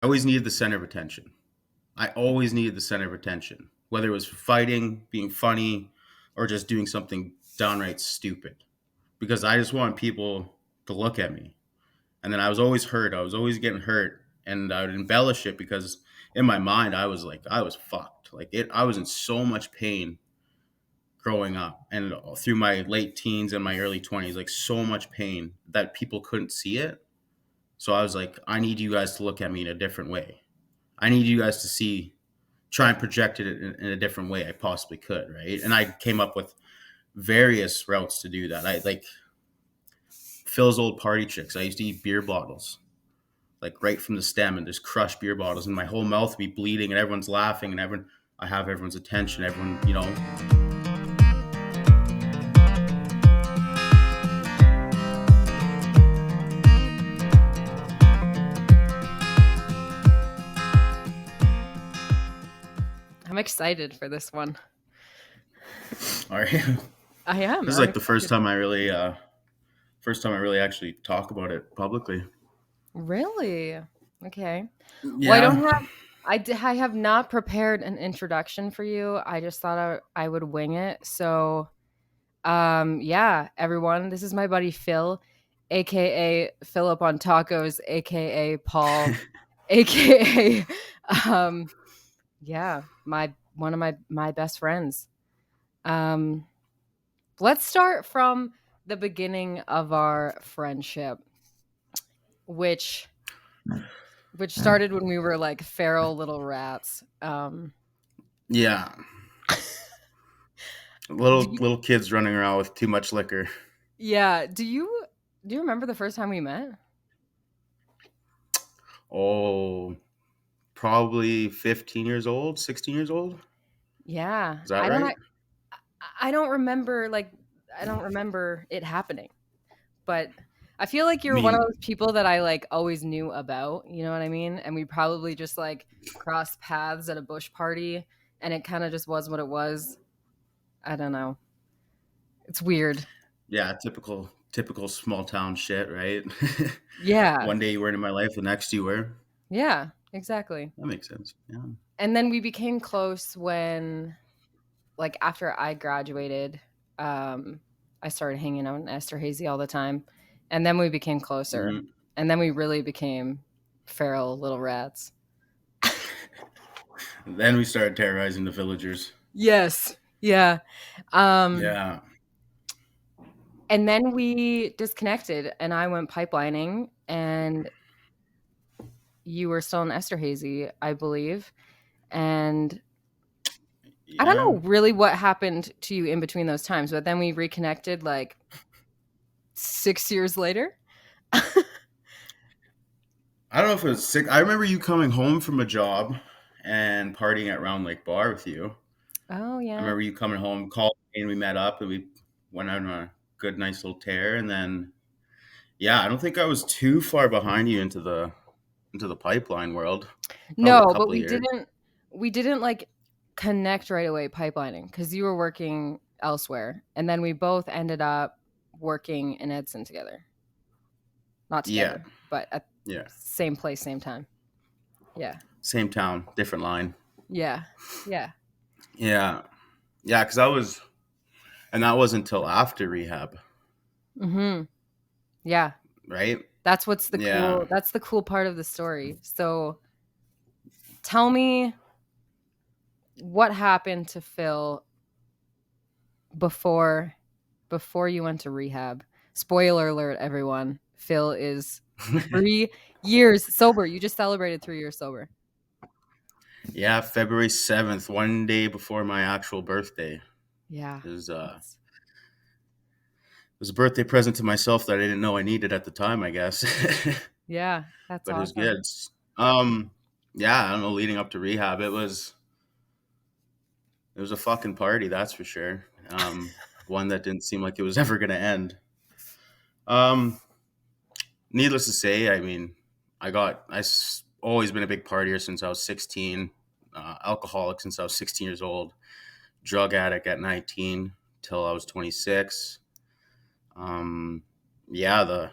always needed the center of attention. I always needed the center of attention, whether it was fighting, being funny, or just doing something downright stupid. Because I just want people to look at me. And then I was always hurt. I was always getting hurt. And I would embellish it because in my mind I was like, I was fucked. Like it I was in so much pain growing up and through my late teens and my early 20s, like so much pain that people couldn't see it. So I was like, I need you guys to look at me in a different way. I need you guys to see, try and project it in a different way I possibly could, right? And I came up with various routes to do that. I like Phil's old party tricks. I used to eat beer bottles, like right from the stem, and just crush beer bottles, and my whole mouth would be bleeding, and everyone's laughing, and I have everyone's attention. Everyone, I'm excited for this one. all right. This I am. is I'm like the excited. first time I really actually talk about it publicly. Really? Okay. Well, I Yeah. don't have. I have not prepared an introduction for you. I just thought I would wing it. So, yeah, everyone, this is my buddy Phil, aka Philip on Tacos, aka Paul, aka, um, yeah, my one of my best friends. Um, let's start from the beginning of our friendship, which started when we were like feral little rats. Yeah. Do Little you, little kids running around with too much liquor. yeah, do you remember the first time we met? Oh, probably 15 years old, 16 years old. Yeah, Is that right? I don't remember like I don't remember it happening, but I feel like you're one of Me. those people that I like always knew about, you know what I mean? And we probably just like crossed paths at a bush party and it kind of just was what it was. I don't know. It's weird. Yeah, typical small town shit, right? Yeah. One day you weren't in my life, the next you were. Yeah, exactly. That makes sense. Yeah. And then we became close when like after I graduated, um, I started hanging out in Esterhazy all the time, and then we became closer, Hmm. and then we really became feral little rats. Then we started terrorizing the villagers. Yes, yeah. Um, Yeah. and then we disconnected, and I went pipelining, and you were still in Esterhazy, I believe, and I don't Yeah. know really what happened to you in between those times, but then we reconnected like 6 years later. I don't know if it was sick. I remember you coming home from a job and partying at Round Lake Bar with you. Oh I yeah. remember you coming home, called me, and we met up and we went on a good, nice little tear. And then, yeah, I don't think I was too far behind you into the pipeline world. Probably a No, but couple of years. we didn't like connect right away pipelining because you were working elsewhere, and then we both ended up working in Edson together. Not Yeah. together, but at Yeah. same place, same time. Yeah, Same town, different line. yeah, yeah. Yeah. Yeah. Cause and that wasn't until after rehab, Hmm. Yeah, right? that's what's the Yeah. cool. That's the cool part of the story. So tell me what happened to Phil before you went to rehab. Spoiler alert, everyone. Phil is 3 years sober. You just celebrated 3 years sober. Yeah. February 7th, one day before my actual birthday. Yeah. It was, That's it was a birthday present to myself that I didn't know I needed at the time, I guess. yeah, that's But it was awesome. good. Um, yeah, I don't know. Leading up to rehab, it was a fucking party, that's for sure. One that didn't seem like it was ever gonna end. Um, Needless to say, I mean, always been a big partier since I was 16. Alcoholic since I was 16 years old. Drug addict at 19 till I was 26. Um, yeah, the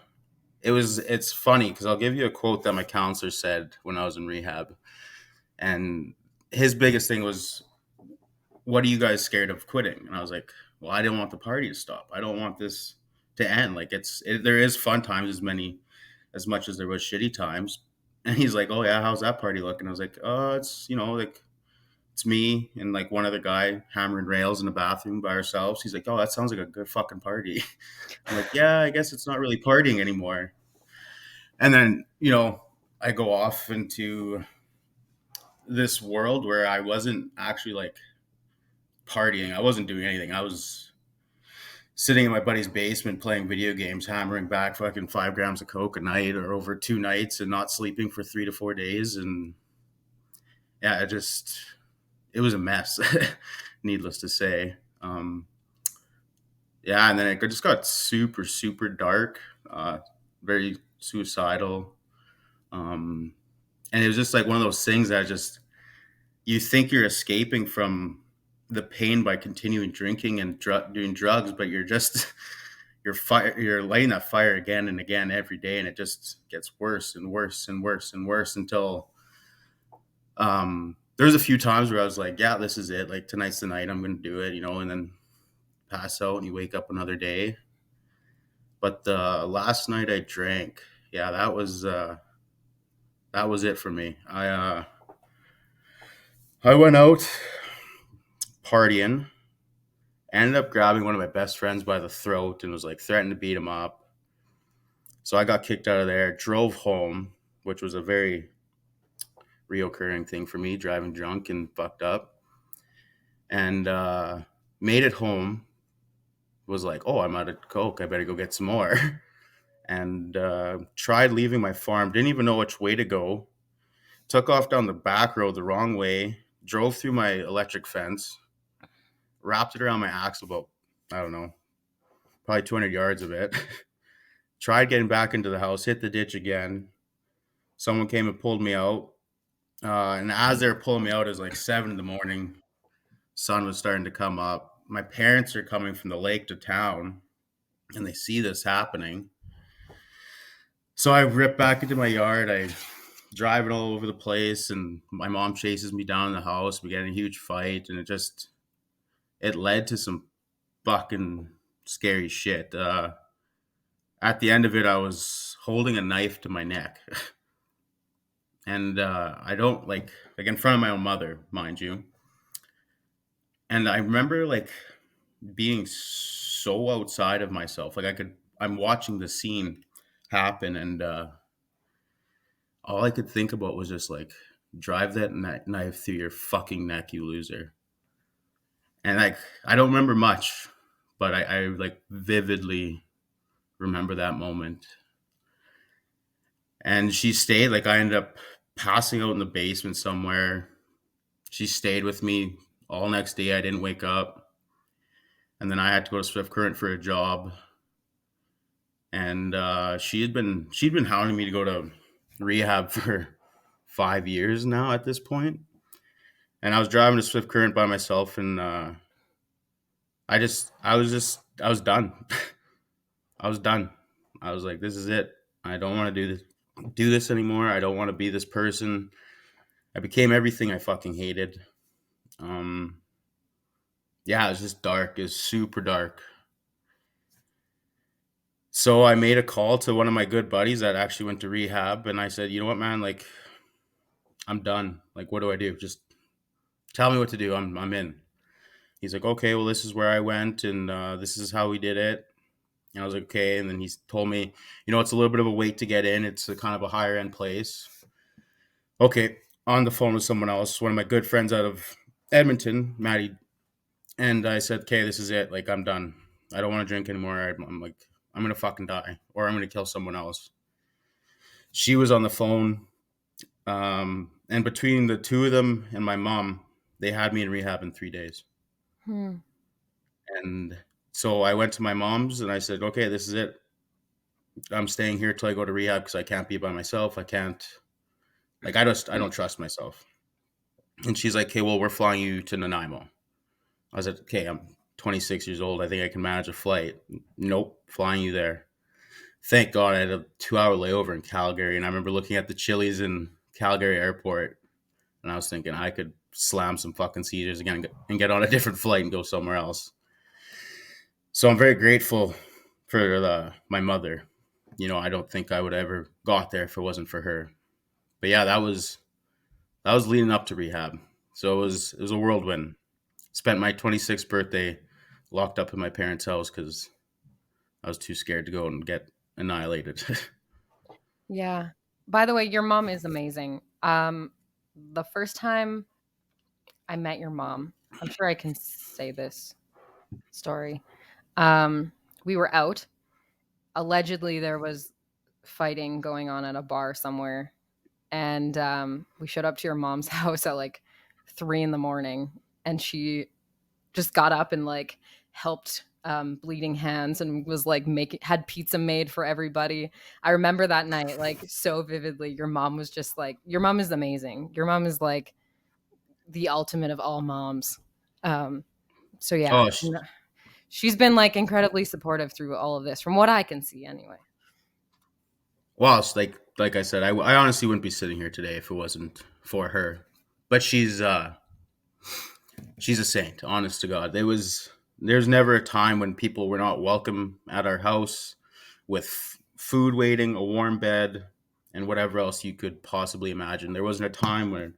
it's funny because I'll give you a quote that my counselor said when I was in rehab, and his biggest thing was, "What are you guys scared of quitting?" And I was like, "Well, I didn't want the party to stop. I don't want this to end. Like there is fun times as much as there was shitty times." And he's like, "Oh yeah, how's that party looking?" I was like, it's like it's me and like one other guy hammering rails in the bathroom by ourselves." He's like, "Oh, that sounds like a good fucking party." I'm like, "Yeah, I guess it's not really partying anymore." And then, I go off into this world where I wasn't actually like partying. I wasn't doing anything. I was sitting in my buddy's basement playing video games, hammering back fucking 5 grams of coke a night or over 2 nights and not sleeping for 3 to 4 days. And yeah, it was a mess, needless to say. Yeah, and then it just got super, super dark, very suicidal. Um, and it was just like one of those things that just you think you're escaping from the pain by continuing drinking and doing drugs, but you're just you're lighting that fire again and again every day, and it just gets worse and worse and worse and worse until there's a few times where I was like, yeah, this is it. Like tonight's the night I'm going to do it, and then pass out and you wake up another day. But the last night I drank, yeah, that was it for me. I went out partying, ended up grabbing one of my best friends by the throat and was like threatening to beat him up. So I got kicked out of there, drove home, which was a very reoccurring thing for me, driving drunk and fucked up. And made it home, was like, oh, I'm out of coke. I better go get some more. And tried leaving my farm, didn't even know which way to go. Took off down the back road the wrong way, drove through my electric fence, wrapped it around my axle about, I don't know, probably 200 yards of it. Tried getting back into the house, hit the ditch again. Someone came and pulled me out. And as they were pulling me out, it was like 7 in the morning. Sun was starting to come up. My parents are coming from the lake to town and they see this happening. So I rip back into my yard. I drive it all over the place, and my mom chases me down the house. We get in a huge fight, and it led to some fucking scary shit. At the end of it, I was holding a knife to my neck, and I don't like in front of my own mother, mind you. And I remember like being so outside of myself. I'm watching the scene happen, and all I could think about was just like, drive that knife through your fucking neck, you loser. And like, I don't remember much, but I like vividly remember that moment. And she stayed, like, I ended up passing out in the basement somewhere. She stayed with me all next day. I didn't wake up. And then I had to go to Swift Current for a job. And she'd been hounding me to go to rehab for 5 years now at this point. And I was driving to Swift Current by myself, and I was done. I was done. I was like, this is it. I don't want to do this anymore. I don't want to be this person. I became everything I fucking hated. Um, yeah, it was just dark. It was super dark. So I made a call to one of my good buddies that actually went to rehab, and I said, you know what, man? Like, I'm done. Like, what do I do? Just tell me what to do. I'm in. He's like, okay, well, this is where I went, and this is how we did it. And I was like, okay. And then he told me, it's a little bit of a wait to get in. It's a kind of a higher end place. Okay. On the phone with someone else, one of my good friends out of Edmonton, Maddie. And I said, okay, this is it. Like, I'm done. I don't want to drink anymore. I'm like, I'm going to fucking die or I'm going to kill someone else. She was on the phone. And between the two of them and my mom, they had me in rehab in 3 days. Hmm. And so I went to my mom's and I said, okay, this is it. I'm staying here till I go to rehab because I can't be by myself. I can't, like, I don't trust myself. And she's like, okay, well, we're flying you to Nanaimo. I was like, okay, I'm 26 years old. I think I can manage a flight. Nope, flying you there. thank God I had a 2 hour layover in Calgary. And I remember looking at the Chili's in Calgary airport, and I was thinking I could slam some fucking seizures again and get on a different flight and go somewhere else. So I'm very grateful for my mother. I don't think I would ever got there if it wasn't for her. But yeah, that was leading up to rehab. So it was a whirlwind. Spent my 26th birthday locked up in my parents' house because I was too scared to go and get annihilated. Yeah. By the way, your mom is amazing. The first time I met your mom, I'm sure I can say this story. Um, we were out. Allegedly, there was fighting going on at a bar somewhere, and we showed up to your mom's house at like 3 in the morning, and she just got up and like helped bleeding hands and was like making had pizza made for everybody. I remember that night like so vividly. Your mom was just like your mom is amazing. Your mom is like the ultimate of all moms. Um, so yeah, Oh, she's been like incredibly supportive through all of this, from what I can see, anyway. well, it's like I said, I honestly wouldn't be sitting here today if it wasn't for her. But she's a saint, honest to God. There's never a time when people were not welcome at our house with food waiting, a warm bed, and whatever else you could possibly imagine. There wasn't a time when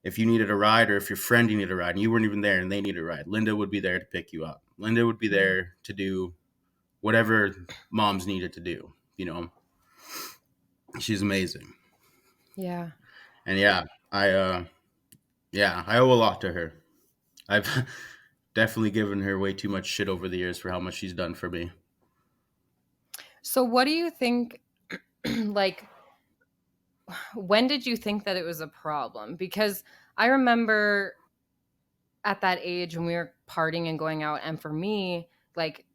if you needed a ride or if your friend needed a ride and you weren't even there and they needed a ride, Linda would be there to pick you up. Linda would be Yeah. there to do whatever moms needed to do. She's amazing. Yeah. And I owe a lot to her. I've definitely given her way too much shit over the years for how much she's done for me. So what do you think like when did you think that it was a problem? Because I remember at that age when we were partying and going out, and for me, like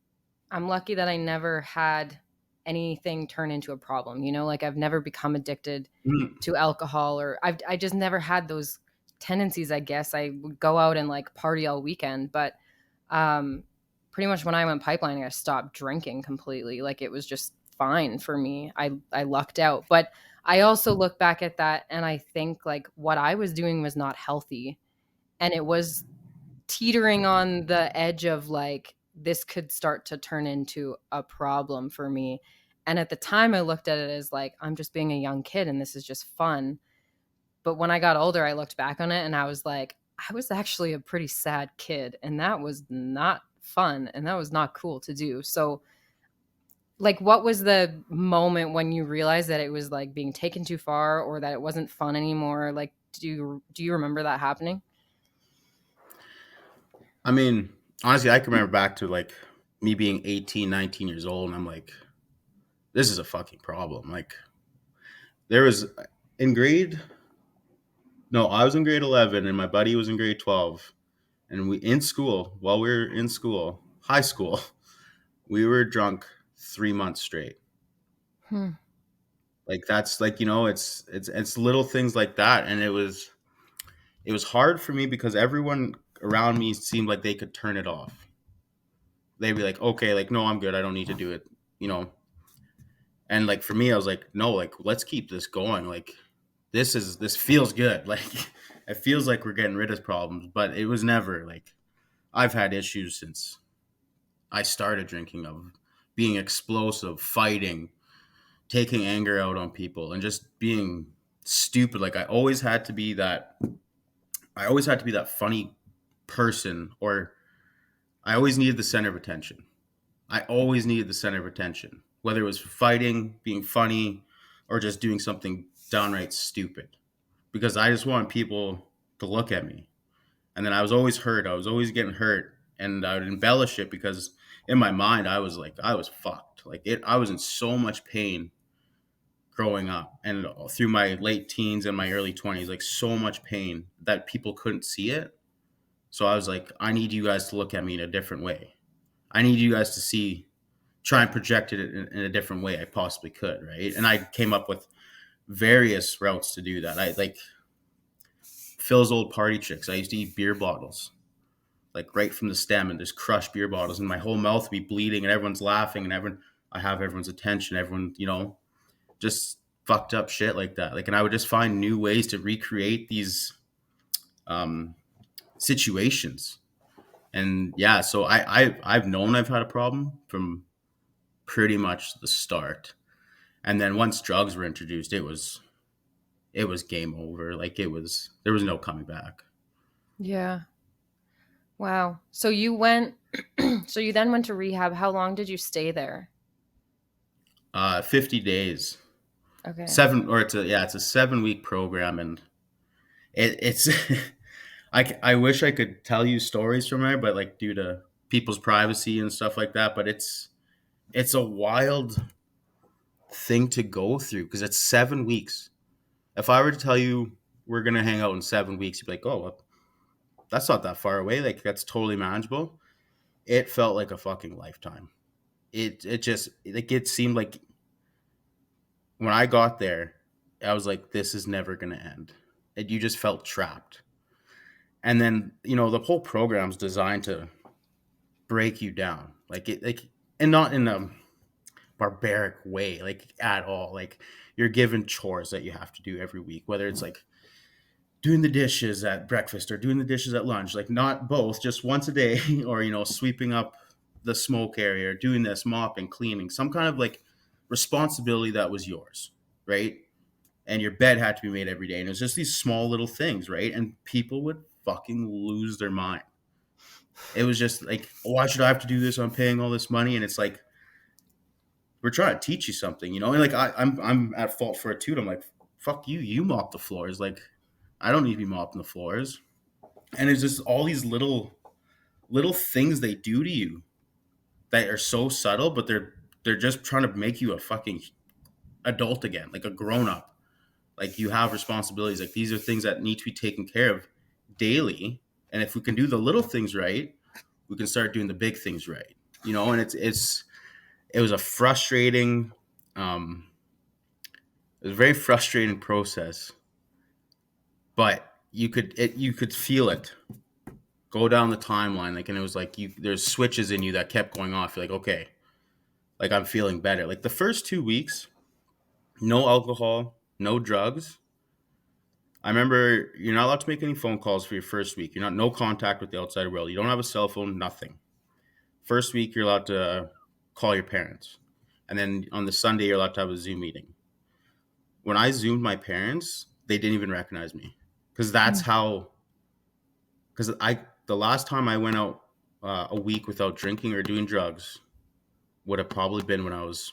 I'm lucky that I never had anything turn into a problem, like I've never become addicted Mm. to alcohol, or I just never had those tendencies. I guess I would go out and like party all weekend, but um pretty much when I went pipelining I stopped drinking completely. Like it was just fine for me. I lucked out. But I also look back at that and I think like what I was doing was not healthy, and it was teetering on the edge of like this could start to turn into a problem for me. And at the time I looked at it as like I'm just being a young kid and this is just fun. But when I got older I looked back on it and I was like I was actually a pretty sad kid and that was not fun and that was not cool to do. So like what was the moment when you realized that it was like being taken too far or that it wasn't fun anymore? Like do you remember that happening? I mean, honestly, I can remember back to like me being 18, 19 years old, and I'm like, this is a fucking problem. Like, there was in grade, no, I was in grade 11, and my buddy was in grade 12. And in school, while we were in school, high school, we were drunk 3 months straight. Hmm. Like, that's like, it's little things like that. And it was hard for me because everyone around me seemed like they could turn it off. They'd be like, okay, like, no, I'm good. I don't need to do it, you know. And like for me, I was like, no, like, let's keep this going. Like, this feels good. Like, it feels like we're getting rid of problems, but it was never like I've had issues since I started drinking, of being explosive, fighting, taking anger out on people, and just being stupid. Like, I always had to be that funny person, or I always needed the center of attention. I always needed the center of attention, whether it was fighting, being funny, or just doing something downright stupid. Because I just wanted people to look at me. And then I was always hurt. I was always getting hurt. And I would embellish it because in my mind, I was like, I was fucked. I was in so much pain growing up and through my late teens and my early 20s, like so much pain that people couldn't see it. So I was like, I need you guys to look at me in a different way. I need you guys to try and project it in a different way I possibly could, right? And I came up with various routes to do that. I like Phil's old party tricks. I used to eat beer bottles, like right from the stem, and just crush beer bottles, and my whole mouth would be bleeding, and everyone's laughing, and everyone. I have everyone's attention. Everyone, just fucked up shit like that. Like, and I would just find new ways to recreate these um, situations. And yeah, so I've known I've had a problem from pretty much the start. And then once drugs were introduced, it was game over. Like, there was no coming back. Yeah. Wow. So you went so you then went to rehab. How long did you stay there? 50 days, Okay. seven, or it's a 7 week program, and it's I wish I could tell you stories from there, but like due to people's privacy and stuff like that. But it's a wild thing to go through because it's 7 weeks. If I were to tell you we're gonna hang out in 7 weeks, you'd be like, oh, well, that's not that far away. Like, that's totally manageable. It felt like a fucking lifetime. It just, like, it seemed like when I got there, I was like, this is never gonna end. You just felt trapped. And then the whole program's designed to break you down, and not in a barbaric way, like, at all. Like, you're given chores that you have to do every week, whether it's like doing the dishes at breakfast or doing the dishes at lunch, like, not both, just once a day, or sweeping up the smoke area, or doing this, mopping, cleaning, some kind of like responsibility that was yours, right? And your bed had to be made every day, and it was just these small little things, right? And people would fucking lose their mind. It was just like, why should I have to do this? I'm paying all this money, and it's like, we're trying to teach you something, and like, I'm at fault for it too. And I'm like, fuck you, you mop the floors. Like, I don't need to be mopping the floors. And it's just all these little things they do to you that are so subtle, but they're just trying to make you a fucking adult again, like a grown up. Like, you have responsibilities. Like, these are things that need to be taken care of daily. And if we can do the little things right, we can start doing the big things right. And it was a frustrating, um, it was a very frustrating process, but you could feel it go down the timeline. Like, and it was like, there's switches in you that kept going off. You're like, okay, like, I'm feeling better. Like, the first 2 weeks, no alcohol, no drugs. I remember you're not allowed to make any phone calls for your first week. You're not no contact with the outside world. You don't have a cell phone, nothing. First week, you're allowed to call your parents. And then on the Sunday, you're allowed to have a Zoom meeting. When I Zoomed my parents, they didn't even recognize me. Because that's Mm. how, because the last time I went out a week without drinking or doing drugs would have probably been when I was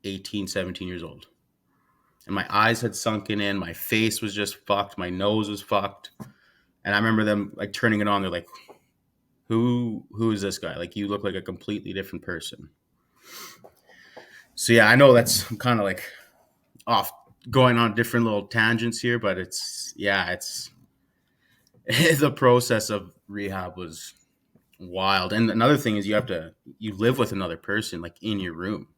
18, 17 years old. And my eyes had sunken in. My face was just fucked. My nose was fucked. And I remember them like turning it on. They're like, who is this guy? Like, you look like a completely different person. So yeah, I know that's kind of like off, going on different little tangents here, but it's the process of rehab was wild. And another thing is, you live with another person, like, in your room.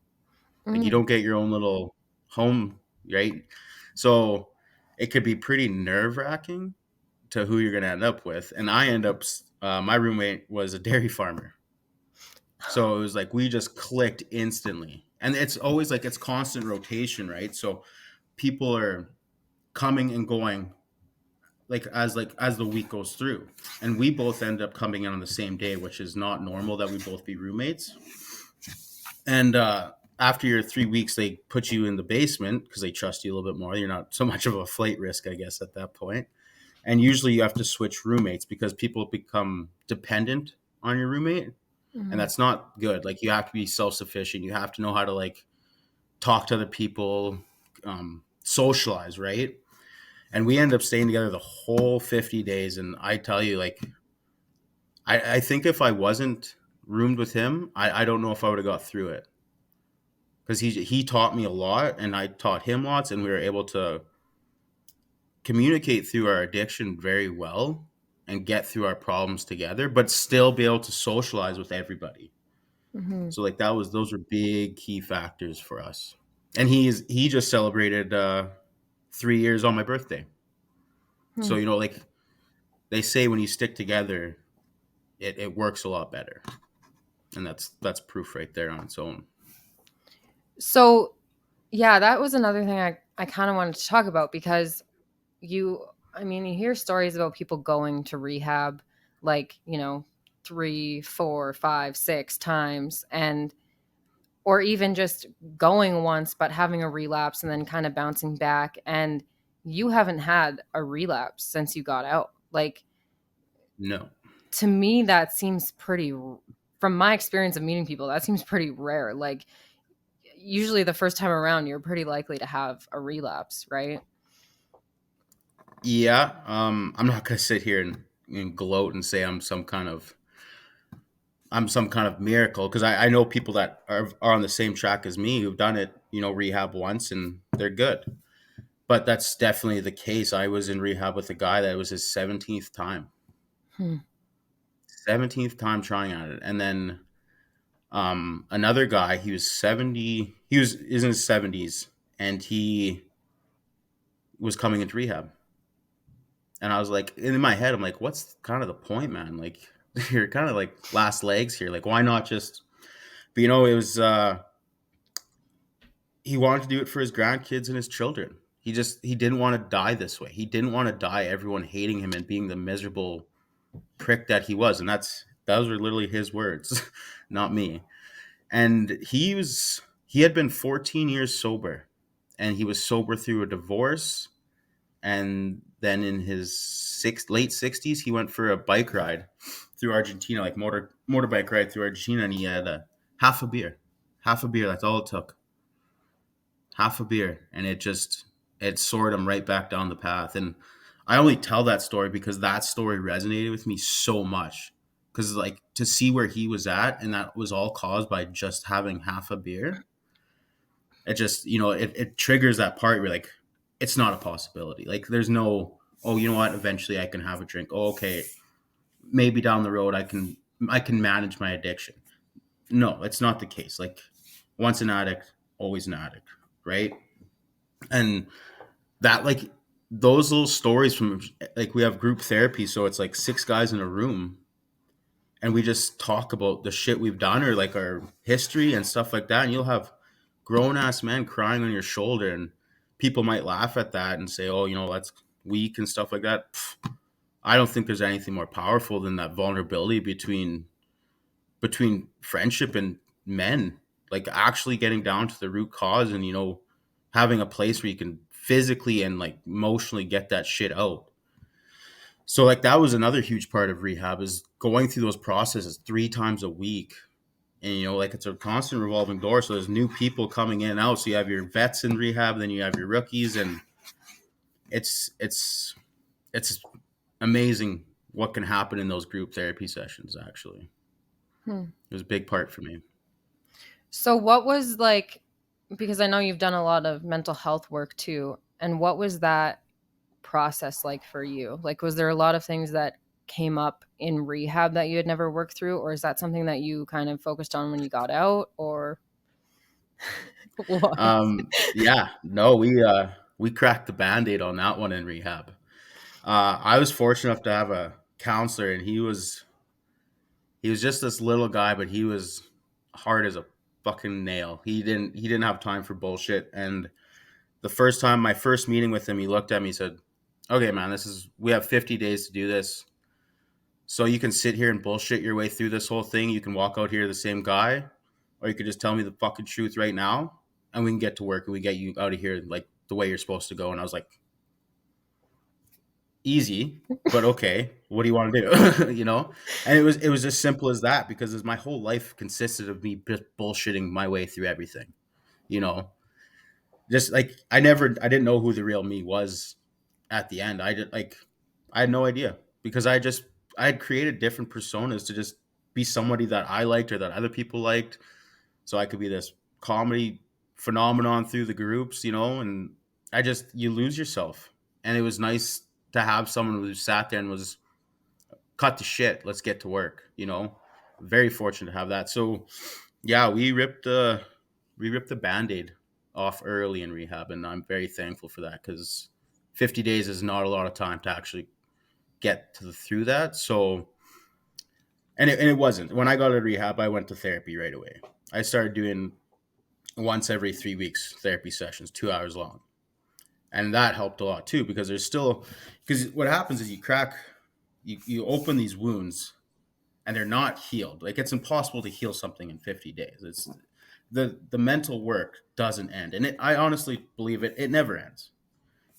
Like, you Mm. don't get your own little home, right? So it could be pretty nerve wracking to who you're going to end up with. And my roommate was a dairy farmer. So it was like, we just clicked instantly. And it's always like, it's constant rotation, right? So people are coming and going, like as the week goes through. And we both end up coming in on the same day, which is not normal that we both be roommates. And after your 3 weeks, they put you in the basement because they trust you a little bit more. You're not so much of a flight risk, I guess, at that point. And usually you have to switch roommates because people become dependent on your roommate. And Mhm. that's not good. Like, you have to be self sufficient. You have to know how to, like, talk to other people, socialize, right? And we end up staying together the whole 50 days. And I tell you, like, I think if I wasn't roomed with him, I don't know if I would have got through it, because he taught me a lot and I taught him lots, and we were able to communicate through our addiction very well and get through our problems together, but still be able to socialize with everybody. Mhm. So, like, those were big key factors for us. And he just celebrated 3 years on my birthday. So, Hmm. like, they say when you stick together, it works a lot better. And that's proof right there on its own. So, yeah, that was another thing I kind of wanted to talk about because I mean, you hear stories about people going to rehab like, three, four, five, six times, and or even just going once but having a relapse and then kind of bouncing back. And you haven't had a relapse since you got out. Like, No. to me, that seems from my experience of meeting people, that seems pretty rare. Like, usually the first time around, you're pretty likely to have a relapse, right? Yeah, I'm not gonna sit here and gloat and say I'm some kind of miracle, because I know people that are on the same track as me who've done it, rehab once, and they're good. But that's definitely the case. I was in rehab with a guy that was his 17th time, Hmm. 17th time trying at it, and then another guy. He was 70. He was is in his 70s, and he was coming into rehab. And I was like, in my head, I'm like, what's kind of the point, man? Like, you're kind of like last legs here. Like, why not just? But it was he wanted to do it for his grandkids and his children. He didn't want to die this way. He didn't want to die everyone hating him and being the miserable prick that he was. And those were literally his words, not me. And he had been 14 years sober, and he was sober through a divorce. And then in his late 60s, he went for a bike ride through Argentina, like motorbike ride through Argentina, and he had half a beer, half a beer. That's all it took, half a beer, and it soared him right back down the path. And I only tell that story because that story resonated with me so much. Because like, to see where he was at, and that was all caused by just having half a beer. It just, it triggers that part where like, it's not a possibility. Like, there's no, oh, you know what, eventually I can have a drink. Oh, okay, maybe down the road I can manage my addiction. No, it's not the case. Like, once an addict, always an addict, right? And that, like, those little stories from, like, we have group therapy, so it's like six guys in a room, and we just talk about the shit we've done, or like our history and stuff like that. And you'll have grown ass men crying on your shoulder, and people might laugh at that and say, oh, that's weak and stuff like that. I don't think there's anything more powerful than that vulnerability between friendship and men, like actually getting down to the root cause, and having a place where you can physically and like emotionally get that shit out. So like, that was another huge part of rehab, is going through those processes 3 times a week. And like, it's a constant revolving door, so there's new people coming in and out. So you have your vets in rehab, then you have your rookies, and it's amazing what can happen in those group therapy sessions. Actually, Hmm. it was a big part for me. So, what was like, because I know you've done a lot of mental health work too, and what was that process like for you? Like, was there a lot of things that came up in rehab that you had never worked through, or is that something that you kind of focused on when you got out, or what? Yeah, no, we cracked the band-aid on that one in rehab. I was fortunate enough to have a counselor, and he was just this little guy, but he was hard as a fucking nail. He didn't have time for bullshit. And my first meeting with him, he looked at me, he said, okay, man, we have 50 days to do this. So you can sit here and bullshit your way through this whole thing. You can walk out here the same guy, or you could just tell me the fucking truth right now, and we can get to work, and we get you out of here like the way you're supposed to go. And I was like, easy, but okay, what do you want to do? And it was as simple as that, because my whole life consisted of me just bullshitting my way through everything. You know, just like, I didn't know who the real me was at the end. I had no idea, because I had created different personas to just be somebody that I liked or that other people liked, so I could be this comedy phenomenon through the groups, and you lose yourself. And it was nice to have someone who sat there and was, cut the shit, let's get to work. Very fortunate to have that. So yeah, we ripped the band-aid off early in rehab, and I'm very thankful for that, because 50 days is not a lot of time to actually get through that. So, and it wasn't. When I got out of rehab, I went to therapy right away. I started doing once every 3 weeks therapy sessions, 2 hours long. And that helped a lot too, because there's still, because what happens is you open these wounds and they're not healed. Like it's impossible to heal something in 50 days. It's the mental work doesn't end. And I honestly believe it never ends.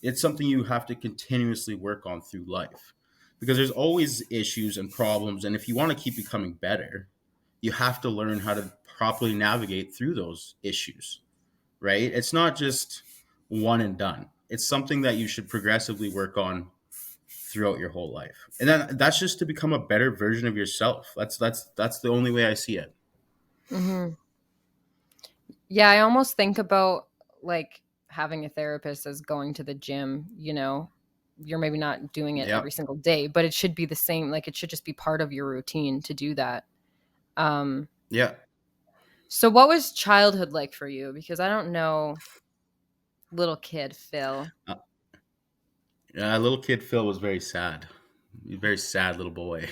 It's something you have to continuously work on through life, because there's always issues and problems. And if you want to keep becoming better, you have to learn how to properly navigate through those issues, right? It's not just one and done. It's something that you should progressively work on throughout your whole life. And then that's just to become a better version of yourself. That's the only way I see it. Hmm. Yeah, I almost think about like having a therapist as going to the gym, you know. You're maybe not doing it every Yep. single day, but it should be the same, like it should just be part of your routine to do that. Um Yeah. so what was childhood like for you? Because I don't know little kid Phil. Uh, little kid Phil was very sad. Very sad little boy.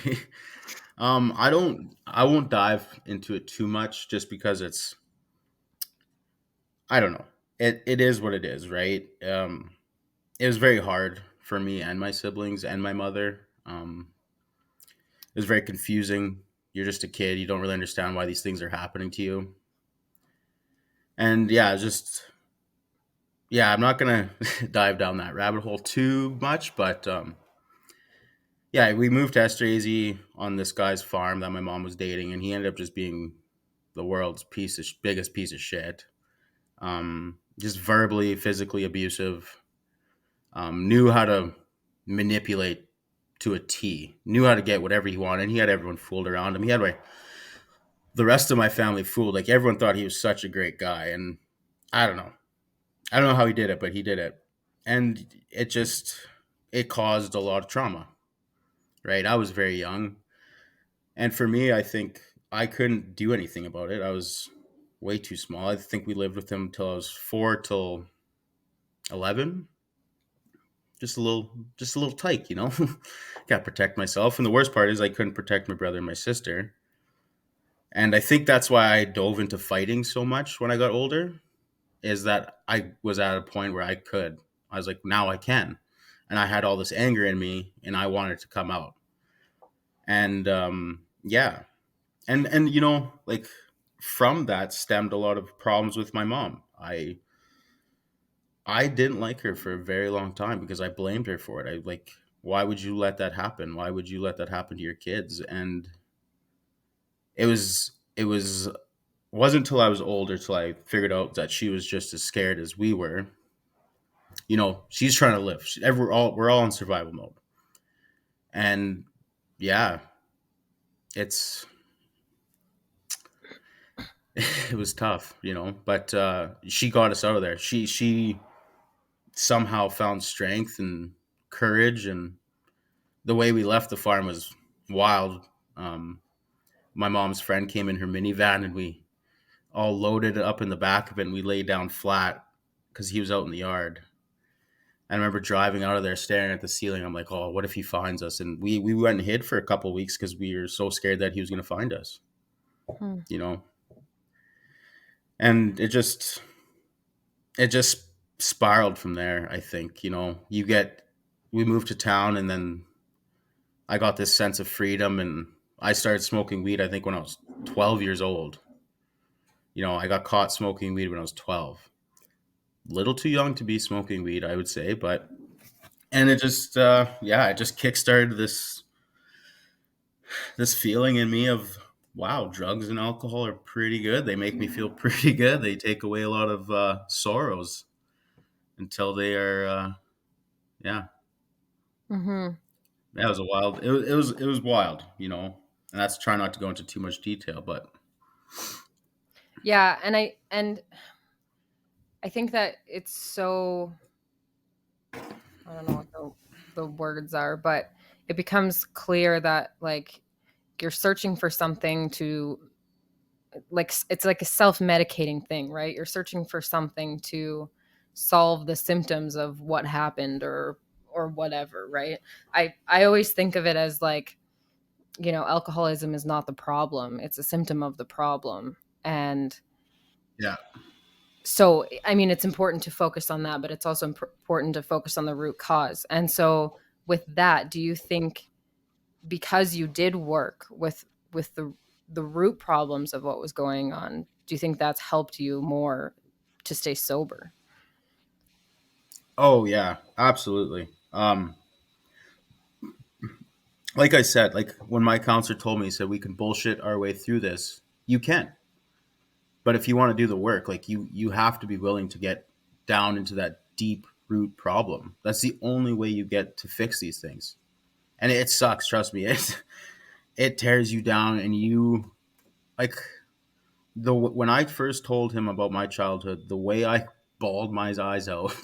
I won't dive into it too much, just because I don't know. It is what it is, right? It was very hard for me and my siblings and my mother. It was very confusing. You're just a kid. You don't really understand why these things are happening to you. And yeah, just yeah, I'm not gonna dive down that rabbit hole too much, but yeah, we moved to Estrazy on this guy's farm that my mom was dating, and he ended up just being the world's biggest piece of shit. Just verbally, physically abusive. Knew how to manipulate to a T. Knew how to get whatever he wanted. He had everyone fooled around him. He had the rest of my family fooled. Like everyone thought he was such a great guy, and I don't know. I don't know how he did it, but he did it, and it caused a lot of trauma. Right? I was very young, and for me, I think I couldn't do anything about it. I was way too small. I think we lived with him till I was 4 till 11. Just a little tyke, you know. Got to protect myself, and the worst part is I couldn't protect my brother and my sister. And I think that's why I dove into fighting so much when I got older, is that I was at a point where I could. I was like, now I can. And I had all this anger in me and I wanted to come out. And yeah. And you know, like from that stemmed a lot of problems with my mom. I didn't like her for a very long time because I blamed her for it. I like, why would you let that happen? Why would you let that happen to your kids? And it wasn't until I was older till I figured out that she was just as scared as we were. You know, she's trying to live. We're all in survival mode, and yeah, it's it was tough, you know. But she got us out of there. She somehow found strength and courage, and the way we left the farm was wild. Um, my mom's friend came in her minivan, and we all loaded up in the back of it, and we laid down flat because he was out in the yard. I remember driving out of there, staring at the ceiling. I'm like, "Oh, what if he finds us?" And we went and hid for a couple of weeks because we were so scared that he was going to find us. Hmm. You know, and it just spiraled from there. I think, you know, we moved to town, and then I got this sense of freedom, and I started smoking weed. I think when I was 12 years old. You know, I got caught smoking weed when I was 12. Little too young to be smoking weed, I would say, but and it just yeah, it just kickstarted this feeling in me of, wow, drugs and alcohol are pretty good. They make me feel pretty good. They take away a lot of sorrows until they are yeah. Hmm. That was a wild. It was wild, you know. And that's try not to go into too much detail, but Yeah, and I think that it's so, I don't know what the words are, but it becomes clear that like you're searching for something to, like it's like a self-medicating thing, right? You're searching for something to solve the symptoms of what happened or whatever, right? I always think of it as like, you know, alcoholism is not the problem, it's a symptom of the problem. And yeah, So I mean, it's important to focus on that, but it's also important to focus on the root cause. And so with that, do you think because you did work with the root problems of what was going on, do you think that's helped you more to stay sober? Oh yeah, absolutely. Like I said, like when my counselor told me, he said we can bullshit our way through this. You can, but if you want to do the work, like you have to be willing to get down into that deep root problem. That's the only way you get to fix these things. And it sucks, trust me. It tears you down, and you like the when I first told him about my childhood, the way I bawled my eyes out,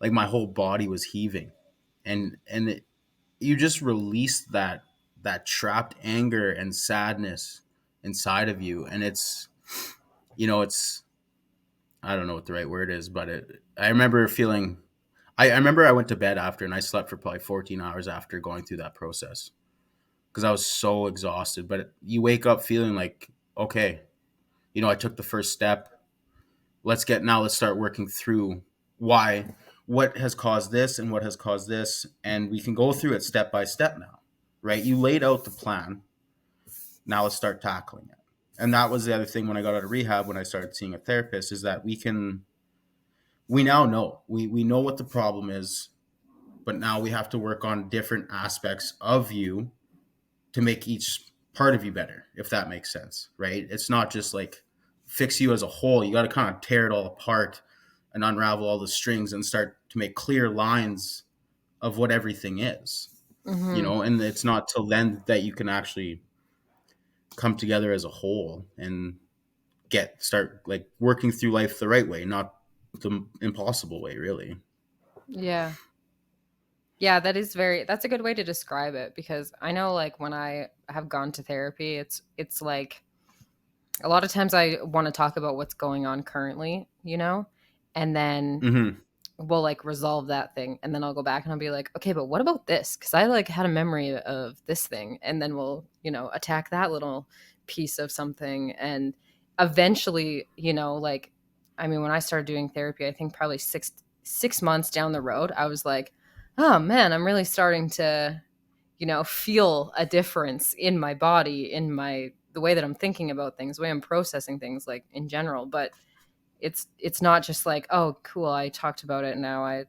like my whole body was heaving, and you just release that trapped anger and sadness inside of you, and it's I don't know what the right word is, but I remember feeling. I remember I went to bed after and I slept for probably 14 hours after going through that process because I was so exhausted. But you wake up feeling like, okay, I took the first step. Let's start working through why, what has caused this and what has caused this. And we can go through it step by step now, right? You laid out the plan. Now let's start tackling it. And that was the other thing when I got out of rehab, when I started seeing a therapist, is that we now know, we know what the problem is, but now we have to work on different aspects of you to make each part of you better, if that makes sense, right? It's not just like fix you as a whole. You got to kind of tear it all apart and unravel all the strings and start to make clear lines of what everything is, Mhm. and it's not till then that you can actually come together as a whole and start like working through life the right way, not the impossible way, really. Yeah. Yeah, that's a good way to describe it because I know like when I have gone to therapy, it's like a lot of times I want to talk about what's going on currently, and then Hmm. we'll like resolve that thing and then I'll go back and I'll be like, okay, but what about this? Because I like had a memory of this thing, and then we'll attack that little piece of something, and eventually, like, I mean, when I started doing therapy, I think probably six months down the road, I was like, oh man, I'm really starting to feel a difference in my body, in my the way that I'm thinking about things, the way I'm processing things, like in general. But it's not just like, oh cool, I talked about it, now I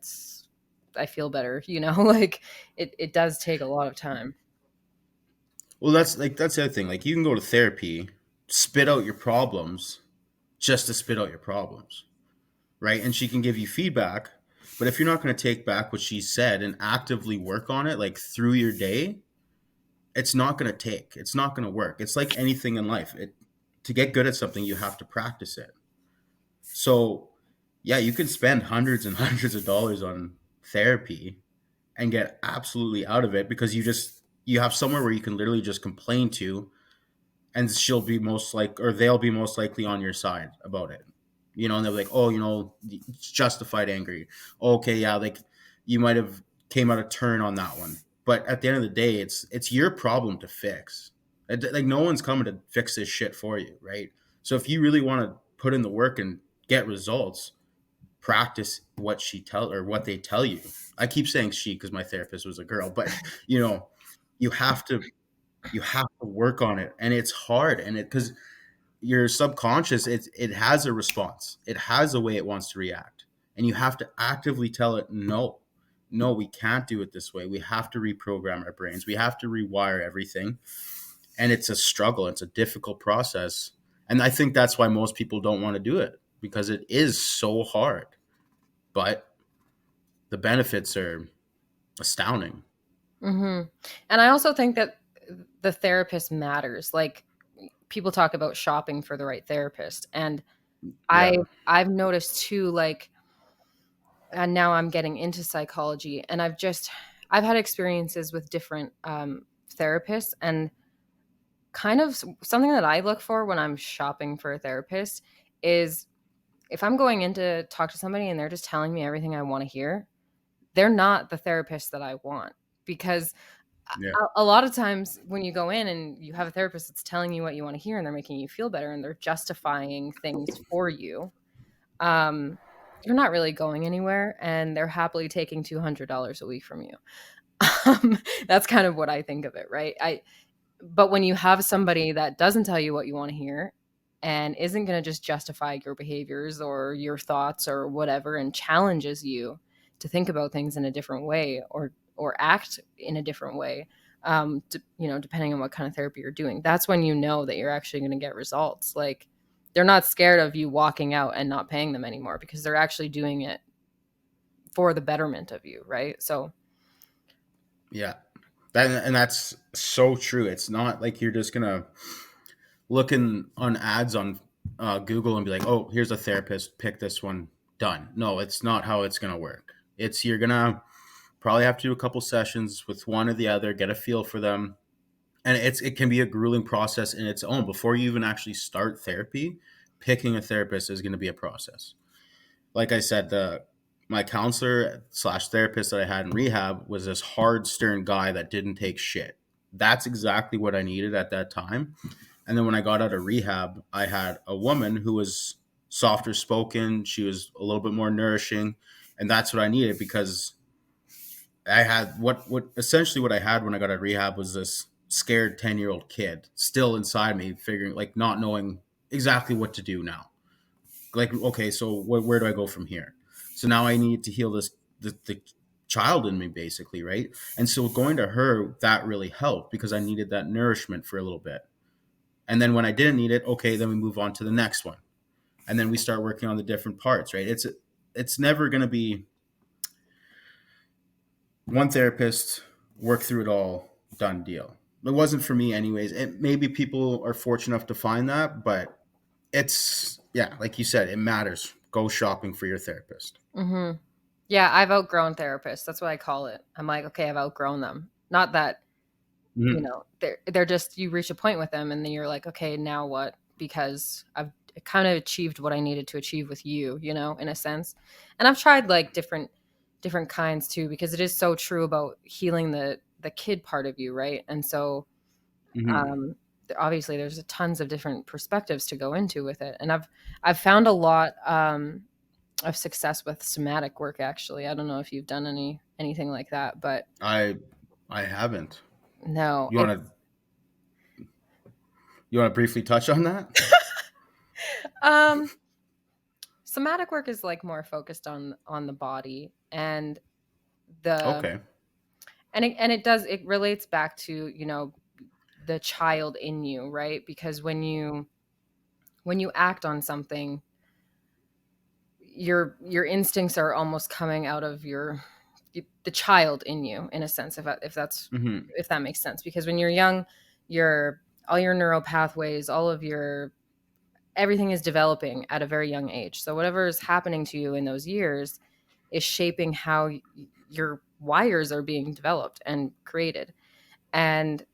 feel better, like it does take a lot of time. Well, that's the other thing. Like you can go to therapy, spit out your problems, just to spit out your problems, right? And she can give you feedback, but if you're not going to take back what she said and actively work on it, like through your day, it's not going to take. It's not going to work. It's like anything in life. To get good at something, you have to practice it. So, yeah, you can spend hundreds and hundreds of dollars on therapy and get absolutely out of it because you have somewhere where you can literally just complain to, and they'll be most likely on your side about it. And they'll be like, oh, it's justified angry. Okay, yeah, like you might have came out of turn on that one, but at the end of the day, it's your problem to fix. Like no one's coming to fix this shit for you, right? So if you really want to put in the work and get results, practice what they tell you. I keep saying she because my therapist was a girl, but you know, you have to work on it, and it's hard, and it because your subconscious, it has a response, it has a way it wants to react, and you have to actively tell it no. No, we can't do it this way. We have to reprogram our brains. We have to rewire everything. And it's a struggle. It's a difficult process. And I think that's why most people don't want to do it because it is so hard. But the benefits are astounding. Hmm. And I also think that the therapist matters. Like, people talk about shopping for the right therapist, and i Yeah. i've noticed too, like, and now I'm getting into psychology, and I've had experiences with different therapists, and kind of something that I look for when I'm shopping for a therapist is, if I'm going in to talk to somebody and they're just telling me everything I want to hear, they're not the therapist that I want. Because Yeah. a lot of times when you go in and you have a therapist that's telling you what you want to hear and they're making you feel better and they're justifying things for you, um, you're not really going anywhere, and they're happily taking $200 a week from you. Um, that's kind of what I think of it, right? But when you have somebody that doesn't tell you what you want to hear and isn't going to just justify your behaviors or your thoughts or whatever, and challenges you to think about things in a different way, or act in a different way, depending on what kind of therapy you're doing, that's when you know that you're actually going to get results. Like, they're not scared of you walking out and not paying them anymore, because they're actually doing it for the betterment of you, right? So, Yeah. And that's so true. It's not like you're just gonna looking on ads on Google and be like, "Oh, here's a therapist. Pick this one. Done." No, it's not how it's gonna work. It's you're gonna probably have to do a couple sessions with one or the other, get a feel for them, and it can be a grueling process in its own. Before you even actually start therapy, picking a therapist is going to be a process. Like I said, the my counselor slash therapist that I had in rehab was this hard, stern guy that didn't take shit. That's exactly what I needed at that time. And then when I got out of rehab, I had a woman who was softer spoken. She was a little bit more nourishing, and that's what I needed because I had what essentially what I had when I got out of rehab was this scared 10-year-old kid still inside me, figuring like not knowing exactly what to do now. Like, okay, so where do I go from here? So now I need to heal the child in me, basically, right? And so going to her, that really helped because I needed that nourishment for a little bit. And then when I didn't need it, okay, then we move on to the next one, and then we start working on the different parts, right? It's never going to be one therapist, work through it all, done deal. It wasn't for me, anyways. Maybe people are fortunate enough to find that, but it's yeah, like you said, it matters. Go shopping for your therapist. mhm. Yeah, I've outgrown therapists. That's what I call it. I'm like, okay, I've outgrown them. Not that, Mm-hmm. they're just, you reach a point with them and then you're like, okay, now what? Because I've kind of achieved what I needed to achieve with you, in a sense. And I've tried like different kinds too, because it is so true about healing the kid part of you, right? And so, Mm-hmm. um obviously there's tons of different perspectives to go into with it. And I've found a lot of success with somatic work, actually. I don't know if you've done anything like that, but I I haven't. no, You it's want to briefly touch on that? um somatic work is like more focused on the body, and the Okay. and it relates back to, the child in you, right? Because when you act on something, your instincts are almost coming out of the child in you, in a sense, Mm-hmm. if that makes sense. Because when you're young, your all your neural pathways, all of your everything is developing at a very young age. So whatever is happening to you in those years is shaping how your wires are being developed and created. And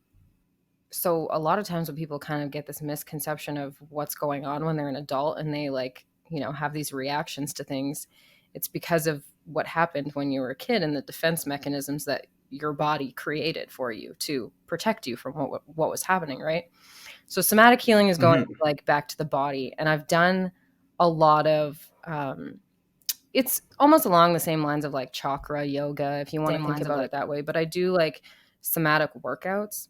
so a lot of times when people kind of get this misconception of what's going on when they're an adult, and they, like, have these reactions to things, it's because of what happened when you were a kid and the defense mechanisms that your body created for you to protect you from what was happening, right? So somatic healing is going Mm-hmm. like back to the body, and I've done a lot of it's almost along the same lines of like chakra yoga, if you want to think about it that way. But I do like somatic workouts,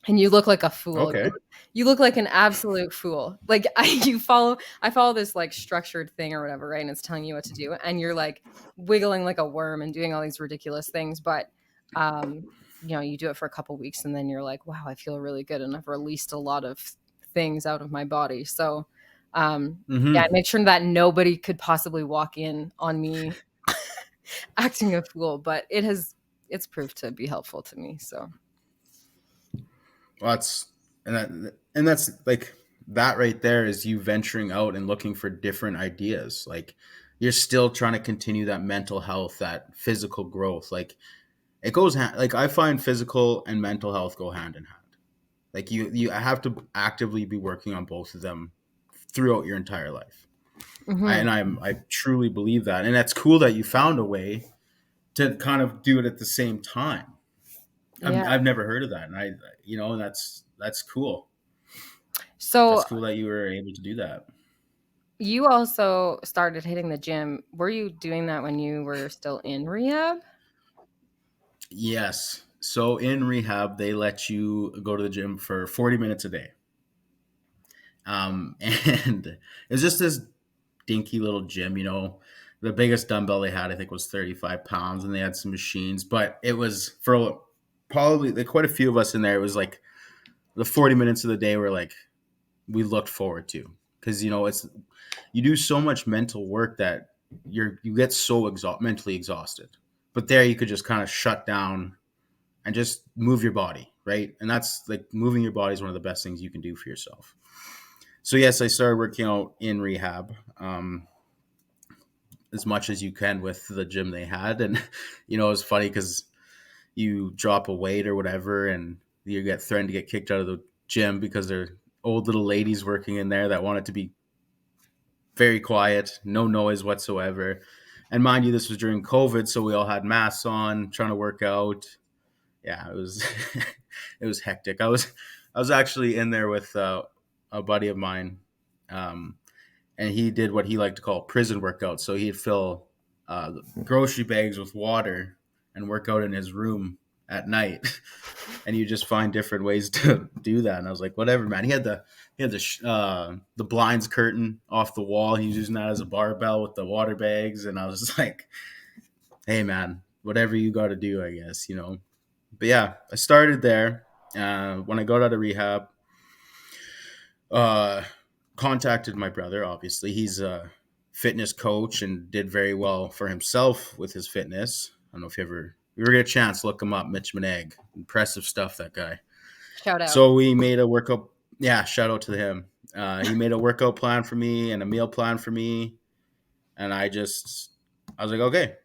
and you look like a fool. Okay. You look like an absolute fool. Like, I follow this like structured thing or whatever, right? And it's telling you what to do, and you're like wiggling like a worm and doing all these ridiculous things. But um, you do it for a couple weeks, and then you're like, wow, I feel really good, and I've released a lot of things out of my body. So, yeah, I Mm-hmm. make sure that nobody could possibly walk in on me acting a fool, but it's proved to be helpful to me. So, Well, that's like that right there is you venturing out and looking for different ideas. Like you're still trying to continue that mental health, that physical growth. Like it goes like I find physical and mental health go hand in hand. Like you have to actively be working on both of them throughout your entire life. mhm. I truly believe that, and that's cool that you found a way to kind of do it at the same time. Yeah. I've never heard of that, and that's cool. That's So cool that you were able to do that. You also started hitting the gym. Were you doing that when you were still in rehab? Yes. So in rehab, they let you go to the gym for 40 minutes a day. And it was just this dinky little gym, you know. The biggest dumbbell they had, I think, was 35 pounds, and they had some machines. But it was for probably like quite a few of us in there. It was like the 40 minutes of the day were like we looked forward to because you know it's you do so much mental work that you get so mentally exhausted. But there, you could just kind of shut down and just move your body, right? And that's like moving your body is one of the best things you can do for yourself. So yes, I started working out in rehab as much as you can with the gym they had, and you know it was funny because you drop a weight or whatever, and you get threatened to get kicked out of the gym because there are old little ladies working in there that want it to be very quiet, no noise whatsoever. And mind you, this was during COVID, so we all had masks on, trying to work out. Yeah, it was it was hectic. I was actually in there with a buddy of mine, um, and he did what he liked to call prison workouts. So he'd fill grocery bags with water and work out in his room at night, and you just find different ways to do that. And I was like, whatever, man. He had the blinds curtain off the wall. He was using that as a barbell with the water bags, and I was just like, hey, man, whatever you got to do, I guess, you know. But yeah, I started there. When I got out of rehab, uh, contacted my brother. Obviously, he's a fitness coach and did very well for himself with his fitness. I don't know if you ever get a chance, look him up, Mitch Manaigre. Impressive stuff, that guy. Shout out. So we made a workout. Yeah, shout out to him. He made a workout plan for me and a meal plan for me, and I was like, okay,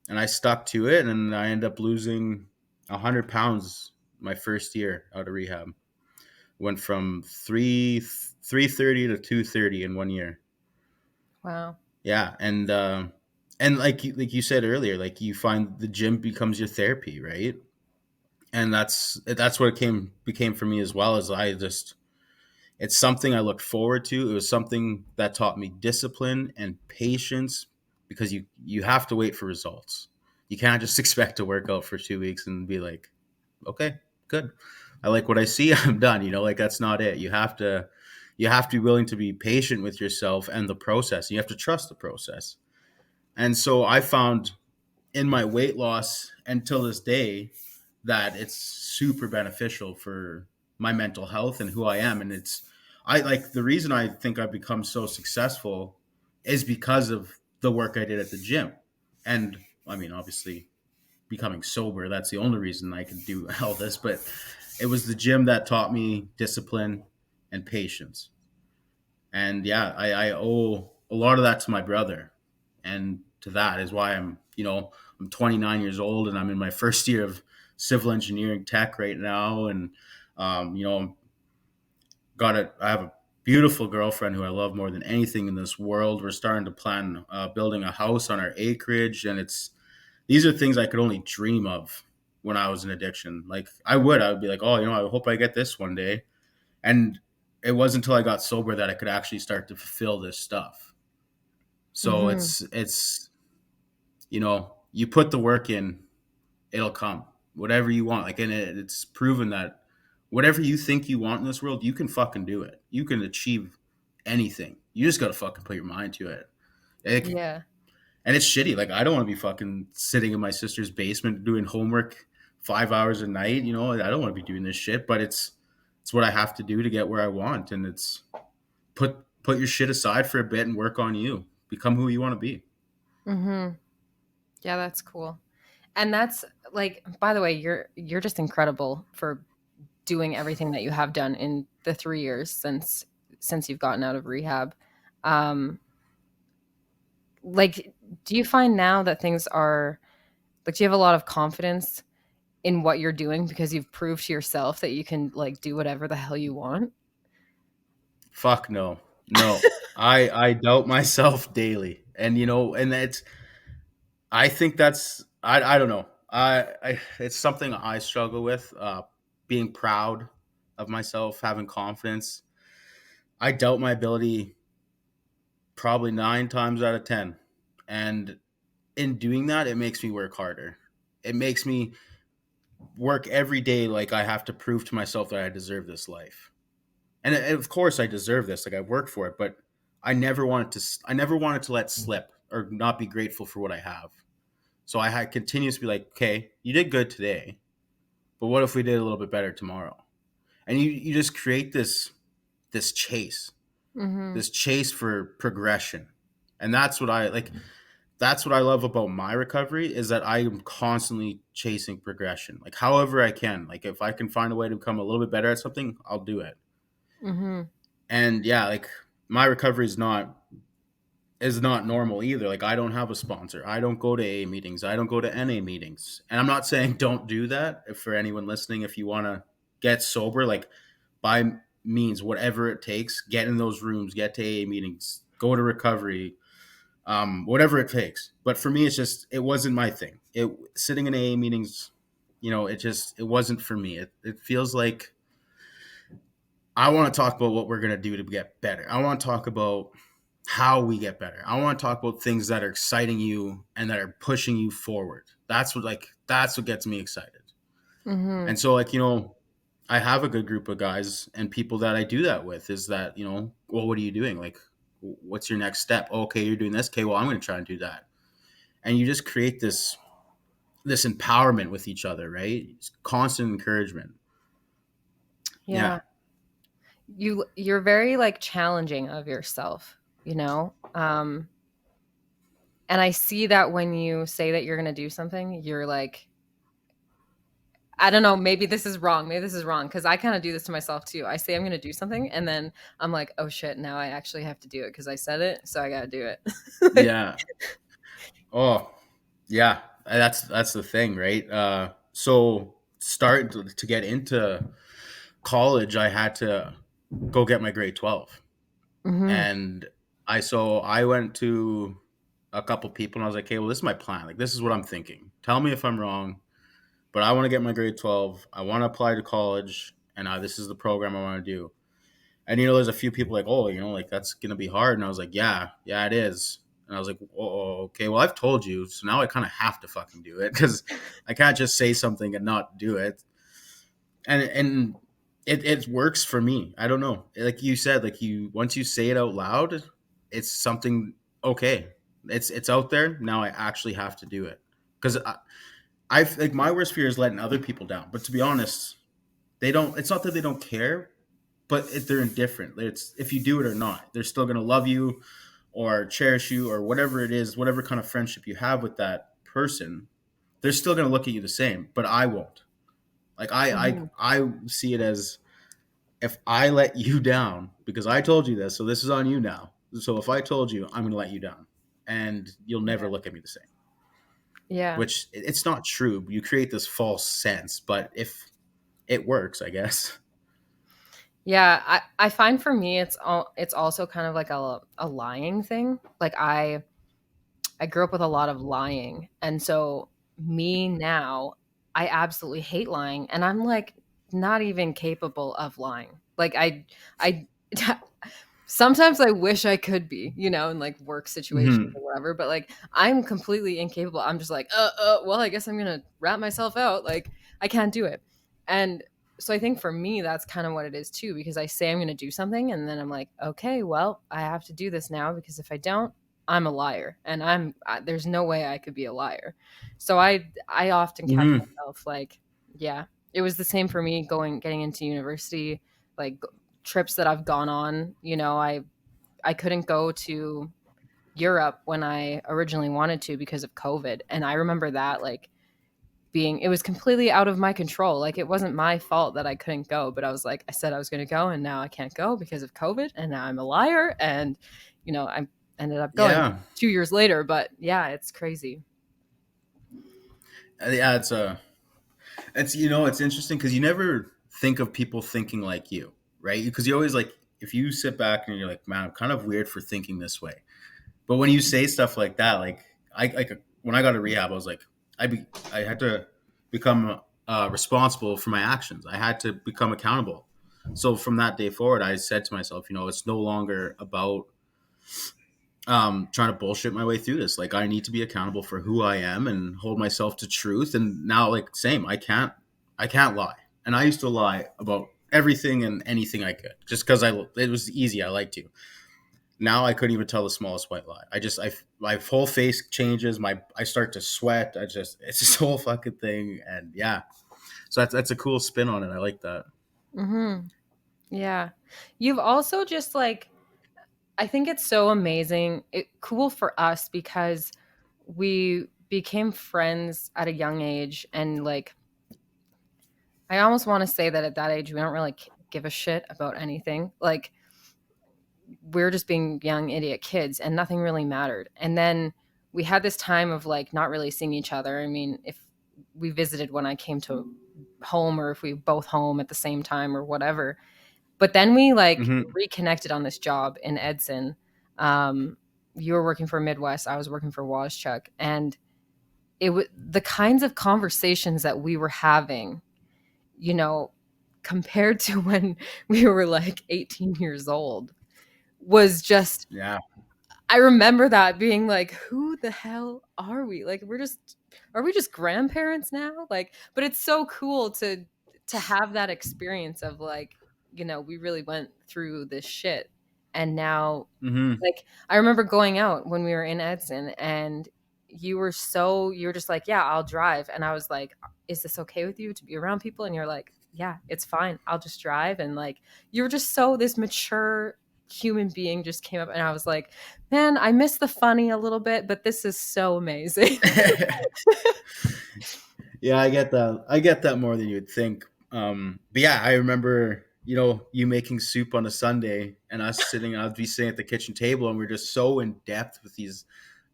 and I stuck to it, and I ended up losing 100 pounds my first year out of rehab. Went from 330 to 230 in 1 year. Wow. Yeah, and like you said earlier, like you find the gym becomes your therapy, right? And that's what it came became for me as well. As I just it's something I looked forward to. It was something that taught me discipline and patience because you have to wait for results. You can't just expect to work out for 2 weeks and be like, okay, good. I like what I see. I'm done. You know, like that's not it. You have to be willing to be patient with yourself and the process. You have to trust the process. And so I found in my weight loss until this day that it's super beneficial for my mental health and who I am. And I like the reason I think I've become so successful is because of the work I did at the gym. And I mean, obviously, becoming sober, that's the only reason I can do all this. But it was the gym that taught me discipline and patience. And yeah, I owe a lot of that to my brother. And to that is why I'm 29 years old and I'm in my first year of civil engineering tech right now. And, I'm I have a beautiful girlfriend who I love more than anything in this world. We're starting to plan building a house on our acreage. And these are things I could only dream of when I was in addiction. Like I would be like, oh, I hope I get this one day. And it wasn't until I got sober that I could actually start to fulfill this stuff. So Hmm. it's you put the work in, it'll come. Whatever you want. Like and it's proven that whatever you think you want in this world, you can fucking do it. You can achieve anything. You just gotta fucking put your mind to it. Like, Yeah. and it's shitty. Like I don't want to be fucking sitting in my sister's basement doing homework 5 hours a night. I don't want to be doing this shit. But it's what I have to do to get where I want. And it's put your shit aside for a bit and work on you. Become who you want to be. Hmm. Yeah, that's cool. And that's like, by the way, you're just incredible for doing everything that you have done in the 3 years since you've gotten out of rehab. Um, like, do you find now that things are like, do you have a lot of confidence in what you're doing because you've proved to yourself that you can like do whatever the hell you want? Fuck no. No. I doubt myself daily. And that's I think I don't know. I it's something I struggle with being proud of myself, having confidence. I doubt my ability probably 9 times out of 10. And in doing that, it makes me work harder. It makes me work every day like I have to prove to myself that I deserve this life. And of course I deserve this. Like I worked for it, but I never wanted to let slip or not be grateful for what I have. So I had continuous to be like, okay, you did good today, but what if we did a little bit better tomorrow? And you just create this chase, Mhm. this chase for progression. And that's what I love about my recovery is that I am constantly chasing progression. Like however I can. Like if I can find a way to become a little bit better at something, I'll do it. Mhm. And yeah, like my recovery is not normal either. Like I don't have a sponsor. I don't go to A meetings. I don't go to NA meetings. And I'm not saying don't do that. If for anyone listening, if you want to get sober, like by means, whatever it takes, get in those rooms, get to A meetings, go to recovery, whatever it takes. But for me, it's just it wasn't my thing. It sitting in AA meetings, it wasn't for me. It feels like I want to talk about what we're gonna do to get better. I want to talk about how we get better. I want to talk about things that are exciting you and that are pushing you forward. That's what gets me excited. Mhm. And so I have a good group of guys and people that I do that with is that, well, what are you doing? Like what's your next step? Okay, you're doing this. Okay, well, I'm going to try and do that. And you just create this empowerment with each other, right? It's constant encouragement. Yeah. Yeah. You're very, like, challenging of yourself, you know? And I see that when you say that you're gonna do something, you're like, I don't know, maybe this is wrong, maybe this is wrong, because I kinda do this to myself too. I say I'm gonna do something, and then I'm like, "Oh, shit, now I actually have to do it because I said it, so I gotta do it." Like. Yeah. Oh, yeah. That's the thing, right? So start to get into college, I had to go get my grade 12. Mhm. And I went to a couple people and I was like, "Okay, well, this is my plan. Like, this is what I'm thinking. Tell me if I'm wrong, but I want to get my grade 12. I want to apply to college, and this is the program I want to do." And there's a few people like, "Oh, like that's gonna be hard." And I was like, "Yeah, yeah, it is." And I was like, "Oh, okay. Well, I've told you, so now I kind of have to fucking do it because I can't just say something and not do it." And it works for me. I don't know. Like you said, like you once you say it out loud, it's something okay. It's out there now. I actually have to do it because I've like my worst fear is letting other people down. But to be honest, they don't. It's not that they don't care, but they're indifferent. It's if you do it or not, they're still gonna love you or cherish you or whatever it is, whatever kind of friendship you have with that person. They're still gonna look at you the same, but I won't. Like Mhm. I see it as if I let you down because I told you this, so this is on you now. So if I told you, I'm gonna let you down, and you'll never Yeah. look at me the same. Yeah. Which it's not true. You create this false sense, but if it works, I guess. Yeah, I find for me it's also kind of like a lying thing. Like I grew up with a lot of lying. And so me now, I absolutely hate lying and I'm like not even capable of lying. Like I sometimes I wish I could be, in like work situations Hmm. or whatever, but like I'm completely incapable. I'm just like, well, I guess I'm gonna wrap myself out. Like I can't do it. And so I think for me, that's kind of what it is too, because I say I'm gonna do something and then I'm like, okay, well, I have to do this now because if I don't, I'm a liar, and there's no way I could be a liar. So I often catch Hmm. myself like, yeah, it was the same for me getting into university, like trips that I've gone on. I couldn't go to Europe when I originally wanted to because of COVID. And I remember that like it was completely out of my control. Like it wasn't my fault that I couldn't go, but I was like, I said I was going to go and now I can't go because of COVID. And now I'm a liar. And, I ended up going Yeah. 2 years later. But yeah, it's crazy. Yeah. It's interesting because you never think of people thinking like you, right? Because you always like if you sit back and you're like, man, I'm kind of weird for thinking this way. But when you say stuff like that, like when I got to rehab, I was like, I had to become responsible for my actions. I had to become accountable. So from that day forward, I said to myself, it's no longer about trying to bullshit my way through this. Like I need to be accountable for who I am and hold myself to truth. And now, like same, I can't lie. And I used to lie about everything and anything I could, just because it was easy. I like to. Now I couldn't even tell the smallest white lie. My whole face changes. I start to sweat. It's this whole fucking thing. And yeah, so that's a cool spin on it. I like that. Mhm. Yeah. You've also just like I think it's so amazing. Cool for us because we became friends at a young age and like I almost want to say that at that age we don't really give a shit about anything. Like we're just being young idiot kids and nothing really mattered. And then we had this time of like not really seeing each other. I mean, if we visited when I came to home or if we both home at the same time or whatever. But then we like Hmm. reconnected on this job in Edson. Um, you were working for Midwest, I was working for Washchuck, and it was the kinds of conversations that we were having, you know, compared to when we were like 18 years old was just Yeah. I remember that being like, who the hell are we? Like are we just grandparents now? Like, but it's so cool to have that experience of like, we really went through this shit. And now Hmm. like I remember going out when we were in Edson and you were just like, yeah, I'll drive. And I was like, is this okay with you to be around people? And you're like, yeah, it's fine. I'll just drive. And like, you were just so this mature human being just came up and I was like, man, I miss the funny a little bit, but this is so amazing. Yeah, I get that. I get that more than you'd think. But yeah, I remember, you making soup on a Sunday and I'd be sitting at the kitchen table and we're just so in depth with these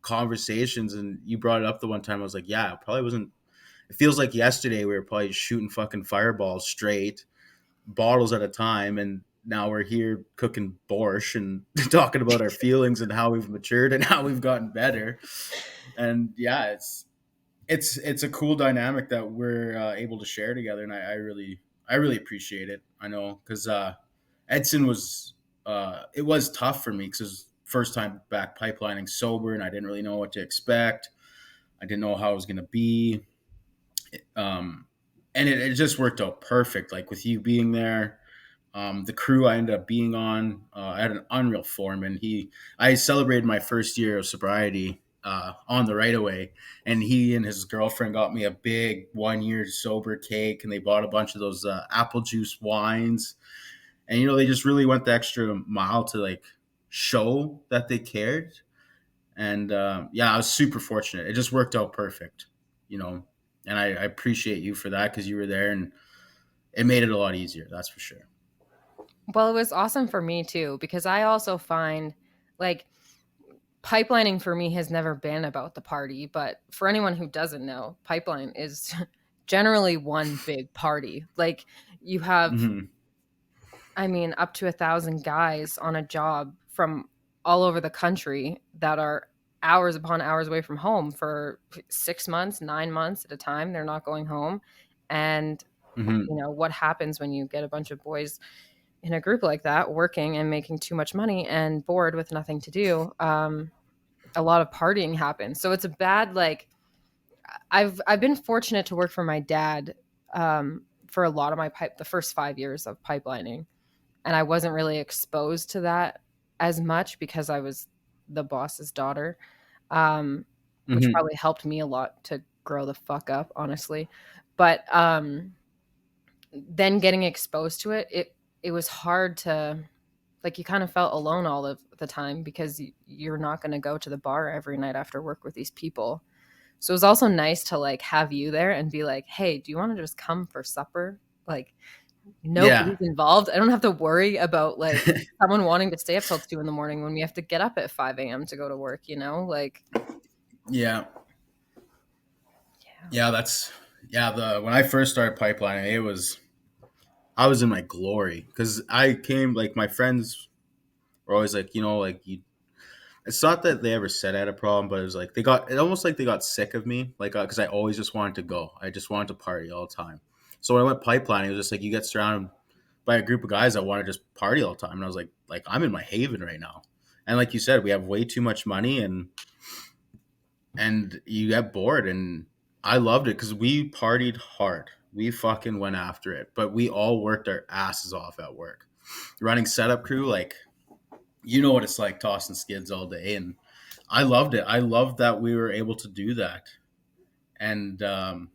conversations. And you brought it up the one time. I was like, yeah, it probably wasn't, it feels like yesterday we were probably shooting fucking fireballs straight, bottles at a time. And now we're here cooking borscht and talking about our feelings and how we've matured and how we've gotten better. And yeah, it's a cool dynamic that we're able to share together, and I really appreciate it. I know because Edson was it was tough for me because it was first time back pipelining sober, and I didn't really know what to expect. I didn't know how it was going to be, um, and it just worked out perfect. Like with you being there, the crew I ended up being on, I had an unreal foreman. I celebrated my first year of sobriety on the right away, and he and his girlfriend got me a big 1 year sober cake, and they bought a bunch of those apple juice wines, and they just really went the extra mile to like show that they cared. And yeah, I was super fortunate. It just worked out perfect, you know, and I appreciate you for that because you were there and it made it a lot easier. That's for sure. Well, it was awesome for me too, because I also find like pipelining for me has never been about the party, but for anyone who doesn't know, pipeline is generally one big party. Like you have, Hmm. I mean, up to 1,000 guys on a job from all over the country that are hours upon hours away from home for 6 months, 9 months at a time. They're not going home. And, Hmm. what happens when you get a bunch of boys in a group like that working and making too much money and bored with nothing to do? A lot of partying happens. So it's a bad, like, I've been fortunate to work for my dad for a lot of the first 5 years of pipelining, and I wasn't really exposed to that as much because I was the boss's daughter, um, which Hmm. probably helped me a lot to grow the fuck up, honestly. But then getting exposed to it, it was hard to like you kind of felt alone all of the time because you're not going to go to the bar every night after work with these people. So it was also nice to like have you there and be like, "Hey, do you want to just come for supper?" Like Yeah. nobody's involved. I don't have to worry about like someone wanting to stay up till 2 in the morning when we have to get up at 5 a.m. to go to work, Like, Yeah. yeah. Yeah. Yeah. When I first started pipelining, I was in my glory because I came, like, my friends were always like, like, it's not that they ever said I had a problem, but it was like, it almost like they got sick of me. Like, because I always just wanted to go. I just wanted to party all the time. So when I went pipelining, it was just like, you get surrounded by a group of guys that want to just party all the time. And I was like, I'm in my haven right now. And like you said, we have way too much money, and you get bored. And I loved it because we partied hard. We fucking went after it, but we all worked our asses off at work. Running setup crew, like, you know what it's like tossing skids all day. And I loved it. I loved that we were able to do that. And and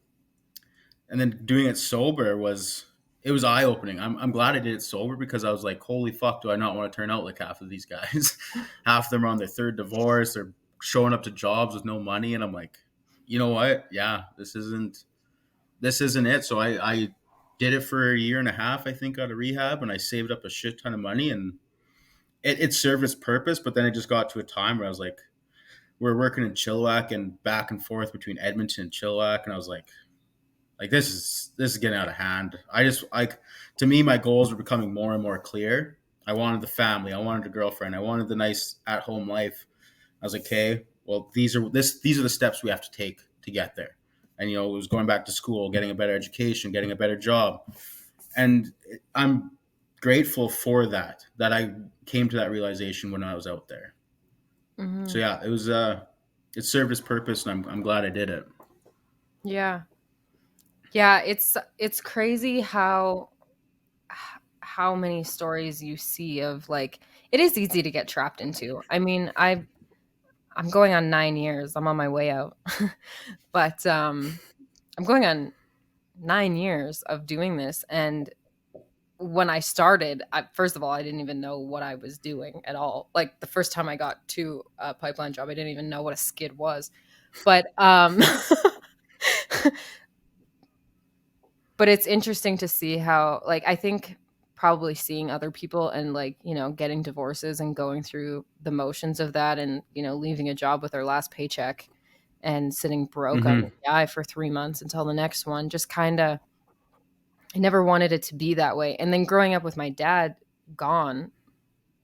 then doing it sober was, it was eye opening. I'm glad I did it sober because I was like, holy fuck, do I not want to turn out like half of these guys? Half of them are on their third divorce. They're showing up to jobs with no money, and I'm like, you know what? Yeah, this isn't it. So I did it for a year and a half, I think, out of rehab, and I saved up a shit ton of money, and it served its purpose. But then it just got to a time where I was like, we are working in Chilliwack and back and forth between Edmonton and Chilliwack, and I was like this is getting out of hand. I just like, to me, my goals were becoming more and more clear. I wanted the family, I wanted a girlfriend, I wanted the nice at home life. I was like, okay, well, these are the steps we have to take to get there. And it was going back to school, getting a better education, getting a better job. And I'm grateful for that I came to that realization when I was out there. So Hmm. yeah, it served its purpose, and I'm glad I did it. Yeah. Yeah, it's crazy how many stories you see of like it is easy to get trapped into. I mean, I'm going on 9 years. I'm on my way out. But I'm going on 9 years of doing this, and when I started, first of all, I didn't even know what I was doing at all. Like the first time I got to a pipeline job, I didn't even know what a skid was. But but it's interesting to see how, like, I think probably seeing other people and, like, getting divorces and going through the motions of that, and leaving a job with their last paycheck and sitting broke on Hmm. the eye for 3 months until the next one, just kind of, I never wanted it to be that way. And then growing up with my dad gone,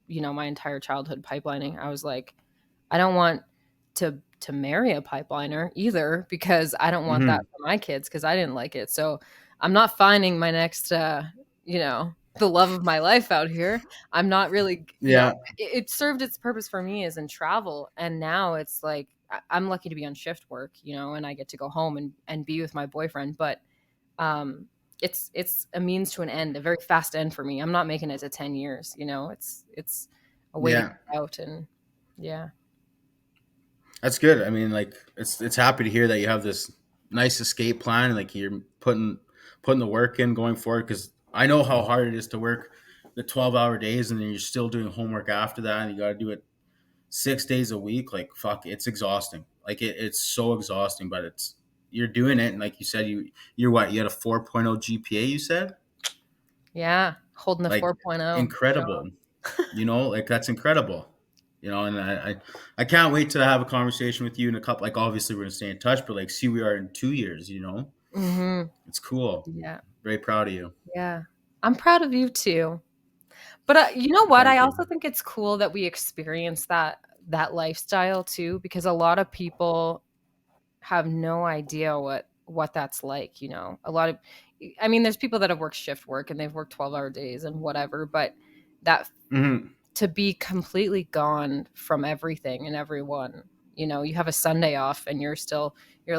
my entire childhood pipelining, I was like, I don't want to marry a pipeliner either, because I don't want that Hmm. for my kids, because I didn't like it. So I'm not finding my next the love of my life out here. I'm not really, Yeah. it served its purpose for me as in travel, and now it's like I'm lucky to be on shift work, and I get to go home and be with my boyfriend. But um it's a means to an end, a very fast end for me. I'm not making it to 10 years. It's a way to Yeah. get out. And yeah. That's good. I mean, like, it's happy to hear that you have this nice escape plan, and like you're putting the work in going forward. Because I know how hard it is to work the 12-hour days, and then you're still doing homework after that, and you got to do it 6 days a week. Like, fuck, it's exhausting. Like, it's so exhausting, but you're doing it, and like you said, you're what, you had a 4.0 GPA. You said, Yeah, holding a like, 4.0. incredible. Like, that's incredible. And I can't wait to have a conversation with you in a couple. Like, obviously we're gonna stay in touch, but like, see, we are in 2 years. Mhm. It's cool. Yeah. Very proud of you. Yeah. I'm proud of you too. But you know what? I Thank you. also think it's cool that we experience that lifestyle too, because a lot of people have no idea what that's like. A lot of, I mean, there's people that have worked shift work and they've worked 12-hour days and whatever, but that Hmm. to be completely gone from everything and everyone. You have a Sunday off and you're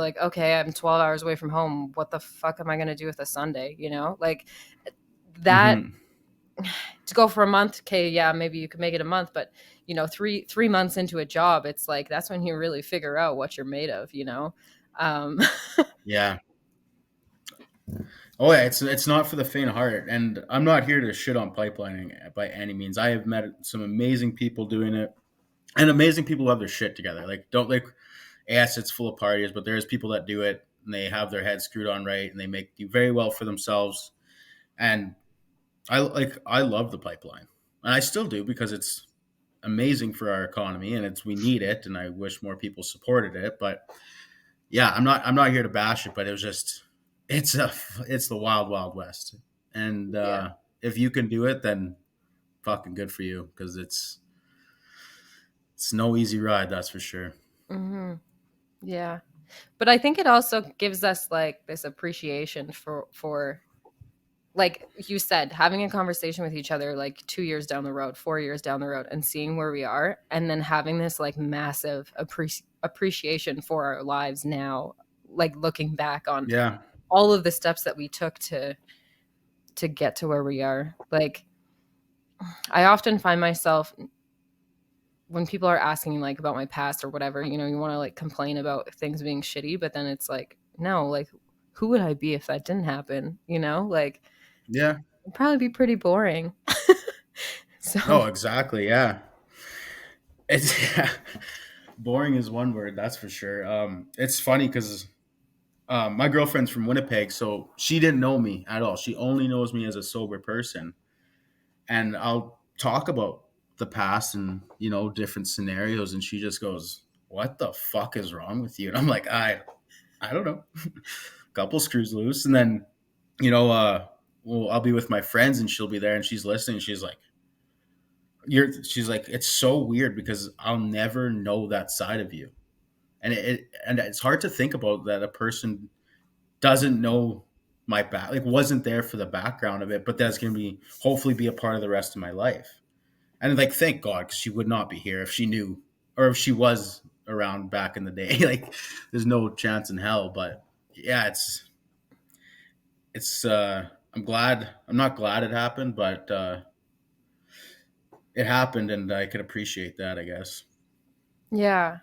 like, okay, I'm 12 hours away from home. What the fuck am I going to do with a Sunday? Like that, Hmm. to go for a month. Okay. Yeah. Maybe you could make it a month, but 3 months into a job, it's like, that's when you really figure out what you're made of. Um, Yeah. Oh yeah. It's not for the faint of heart, and I'm not here to shit on pipelining by any means. I have met some amazing people doing it, and amazing people who have their shit together. Like, don't like, yes, it's full of parties, but there's people that do it and they have their heads screwed on right, and they do very well for themselves. And I love the pipeline, and I still do, because it's amazing for our economy, and we need it, and I wish more people supported it. But yeah, I'm not here to bash it, but it was just, it's the wild wild west. And yeah. if you can do it, then fucking good for you, because it's no easy ride, that's for sure. Hmm. Yeah. But I think it also gives us like this appreciation for like you said, having a conversation with each other like 2 years down the road, 4 years down the road, and seeing where we are, and then having this like massive appreciation for our lives now, like looking back on Yeah. all of the steps that we took to get to where we are. Like I often find myself when people are asking like about my past or whatever, you know, you want to like complain about things being shitty, but then it's like, no, like who would I be if that didn't happen? You know, like Yeah. it'd probably be pretty boring. So, Oh, exactly. Yeah. It's yeah. Boring is one word, that's for sure. It's funny because my girlfriend's from Winnipeg, so she didn't know me at all. She only knows me as a sober person, and I'll talk about the past and different scenarios, and she just goes, "What the fuck is wrong with you?" And I'm like, I don't know, couple screws loose, and then well, I'll be with my friends, and she'll be there, and she's listening. And she's like, she's like, it's so weird because I'll never know that side of you, and it's hard to think about that a person doesn't know my back, like wasn't there for the background of it, but that's gonna be hopefully be a part of the rest of my life. And like, thank God, because she would not be here if she knew, or if she was around back in the day. Like, there's no chance in hell. But yeah, it's. I'm glad. I'm not glad it happened, but it happened, and I could appreciate that, I guess. yeah.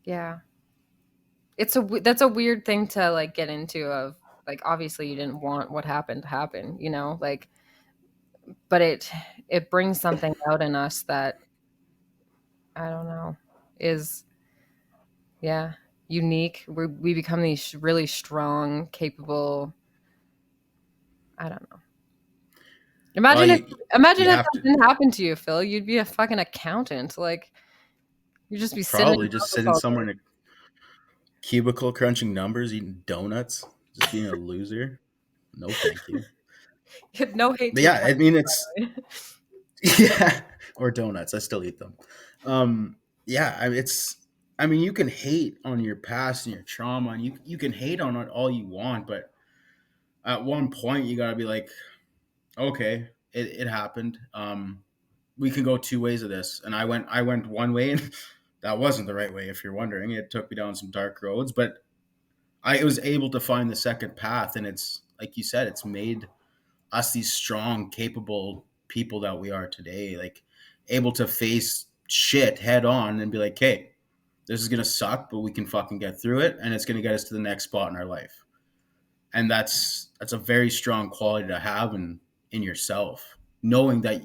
Yeah. That's a weird thing to like get into of like obviously you didn't want what happened to happen, you know? Like but it brings something out in us that I don't know is yeah, unique. We become these really strong, capable, I don't know. Well, Imagine if you imagine if have that to didn't happen to you, Phil. You'd be a fucking accountant. Like you'd just be sitting in probably an just office sitting all somewhere day. in a cubicle, crunching numbers, eating donuts, just being a loser. No, thank you. You have no hate But to yeah, I mean, it's the yeah, or donuts. I still eat them. Yeah, it's. I mean, you can hate on your past and your trauma, and you can hate on it all you want, but at one point you got to be like, okay, it happened. We can go two ways of this, and I went one way, and that wasn't the right way. If you're wondering, it took me down some dark roads, but I was able to find the second path, and it's like you said, it's made us these strong, capable people that we are today, like able to face shit head on and be like, hey, this is gonna suck, but we can fucking get through it, and it's gonna get us to the next spot in our life. And that's a very strong quality to have in yourself, knowing that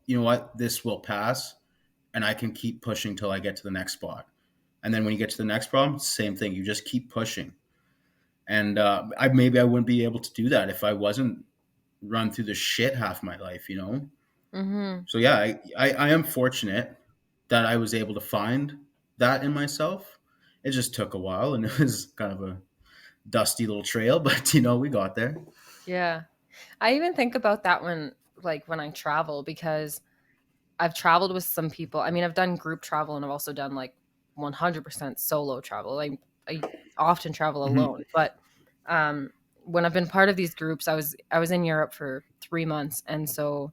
you know what, this will pass, and I can keep pushing till I get to the next spot. And then when you get to the next problem, same thing. You just keep pushing. And maybe I wouldn't be able to do that if I wasn't run through the shit half my life. Mhm. So yeah, I am fortunate that I was able to find that in myself. It just took a while, and it was kind of a dusty little trail, but we got there. Yeah. I even think about that when like when I travel because I've traveled with some people. I mean, I've done group travel and I've also done like 100% solo travel. I often travel Hmm. alone, but um, when I've been part of these groups, I was in Europe for 3 months, and so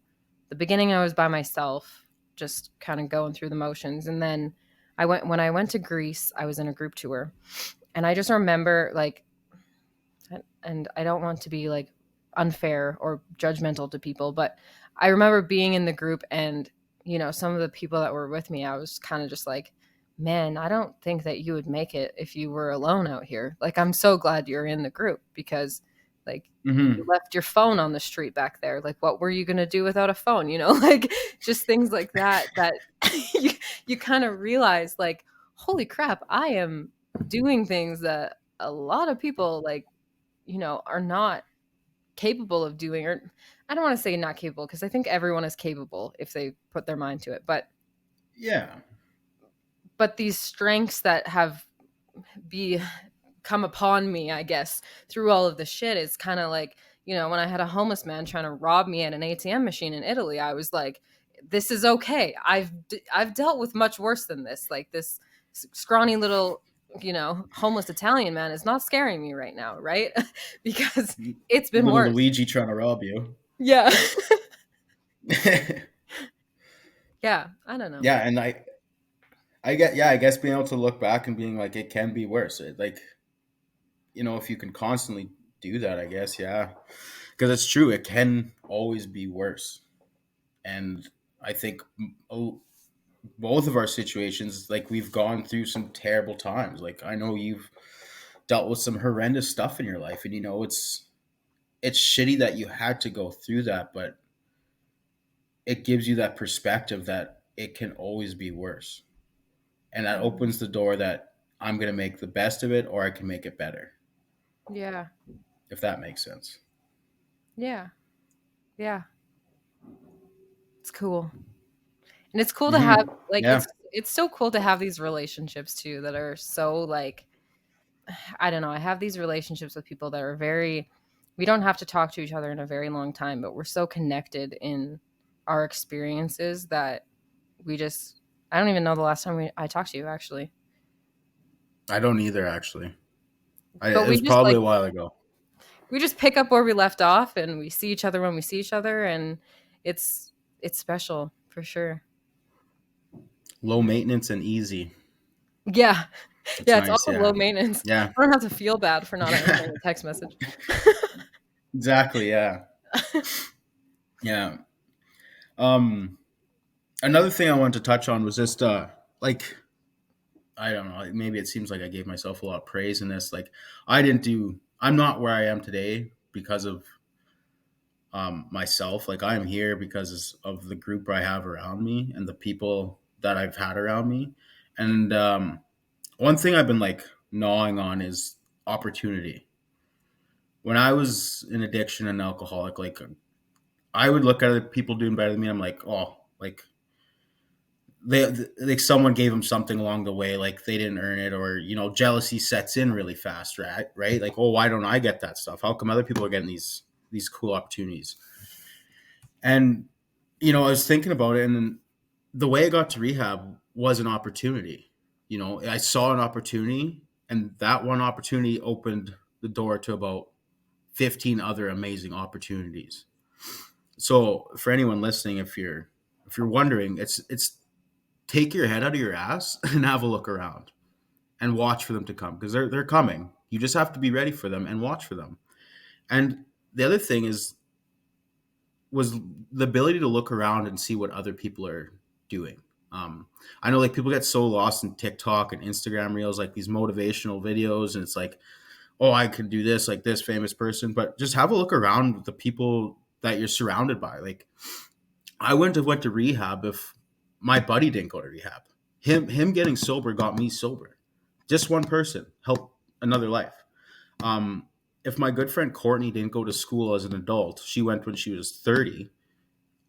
the beginning I was by myself, just kind of going through the motions, and then when I went to Greece, I was in a group tour, and I just remember like and I don't want to be like unfair or judgmental to people, but I remember being in the group and, you know, some of the people that were with me, I was kind of just like, man, I don't think that you would make it if you were alone out here. Like, I'm so glad you're in the group because, like, you Hmm. left your phone on the street back there. Like, what were you going to do without a phone? You know, like just things like that, that you, you kind of realize, like, holy crap, I am doing things that a lot of people like are not capable of doing, or I don't want to say not capable because I think everyone is capable if they put their mind to it. Yeah. But these strengths that have be come upon me, I guess, through all of the shit is kind of like, when I had a homeless man trying to rob me at an ATM machine in Italy, I was like, this is okay. I've dealt with much worse than this. Like this scrawny little homeless Italian man is not scaring me right now, right? Because it's been Little worse. Luigi trying to rob you. Yeah. Yeah, I don't know. Yeah, and I get, yeah, I guess being able to look back and being like, it can be worse. Like, if you can constantly do that, I guess, yeah, because it's true, it can always be worse. And I think, both of our situations, like, we've gone through some terrible times. Like, I know you've dealt with some horrendous stuff in your life, and it's shitty that you had to go through that, but it gives you that perspective that it can always be worse, and that Mhm. opens the door that I'm going to make the best of it, or I can make it better, Yeah. if that makes sense. Yeah. Yeah. It's cool. And it's cool to have like Yeah, it's so cool to have these relationships too that are so like I don't know, I have these relationships with people that are very we don't have to talk to each other in a very long time, but we're so connected in our experiences that we just I don't even know the last time I talked to you actually. I don't either, actually. But It was probably a while ago. we just pick up where we left off and we see each other when we see each other and it's it's special for sure. Low maintenance and easy. Yeah. It's Yeah, it's nice, also yeah. low maintenance. Yeah. I don't have to feel bad for not answering a text message. Exactly, yeah. Yeah. um Another thing I wanted to touch on was just, like, I don't know, maybe it seems like I gave myself a lot of praise in this. Like, I'm not where I am today because of, myself. Like, I'm here because of the group I have around me and the people that I've had around me. And, one thing I've been, like, gnawing on is opportunity. When I was in addiction and alcoholic, like, I would look at other people doing better than me. I'm like, oh, like, they, like, someone gave them something along the way, like they didn't earn it, or jealousy sets in really fast, right, like, oh, why don't I get that stuff? How come other people are getting these cool opportunities? And I was thinking about it, and then the way I got to rehab was an opportunity. I saw an opportunity, and that one opportunity opened the door to about 15 other amazing opportunities. So for anyone listening, if you're wondering, it's take your head out of your ass and have a look around and watch for them to come, because they're coming. You just have to be ready for them and watch for them. And the other thing was the ability to look around and see what other people are doing. I know, like, people get so lost in TikTok and Instagram reels, like these motivational videos, and it's like, oh, I can do this, like this famous person. But just have a look around with the people that you're surrounded by. Like, I wouldn't have went to rehab if my buddy didn't go to rehab. Him getting sober got me sober. Just one person helped another life. Um, if my good friend Courtney didn't go to school as an adult, she went when she was 30.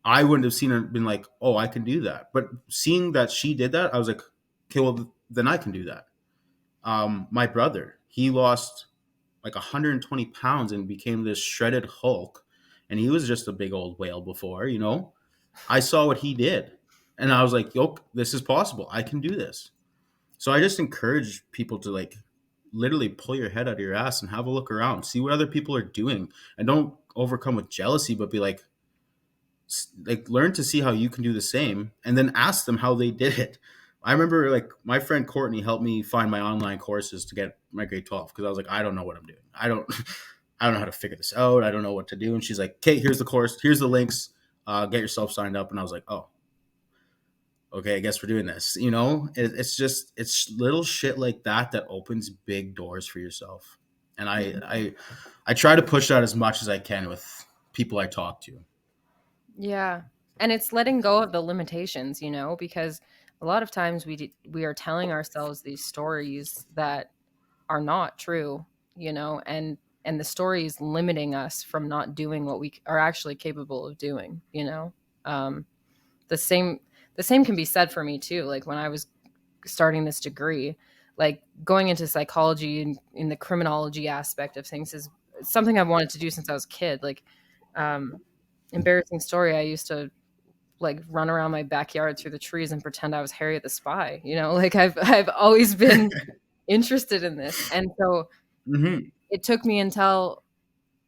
I wouldn't have seen her been like, oh, I can do that. But seeing that she did that, I was like, okay, well, then I can do that. My brother, he lost like 120 pounds and became this shredded Hulk. And he was just a big old whale before. I saw what he did. And I was like, yo, this is possible. I can do this. So I just encourage people to, like, literally pull your head out of your ass and have a look around, see what other people are doing, and don't overcome with jealousy, but be like, learn to see how you can do the same, and then ask them how they did it. I remember, like, my friend Courtney helped me find my online courses to get my grade 12, because I was like, I don't know what I'm doing. I don't I don't know how to figure this out. I don't know what to do. And she's like, okay, here's the course, here's the links, get yourself signed up. And I was like, oh, okay, I guess we're doing this. It's little shit like that that opens big doors for yourself. And I try to push that as much as I can with people I talk to. Yeah. And it's letting go of the limitations, because a lot of times we are telling ourselves these stories that are not true, and the story is limiting us from not doing what we are actually capable of doing. Um the same the same can be said for me too. Like when I was starting this degree, like going into psychology and in the criminology aspect of things is something I've wanted to do since I was a kid. Like um embarrassing story, I used to like run around my backyard through the trees and pretend I was Harriet the Spy. Like I've always been interested in this. And so Hmm. it took me until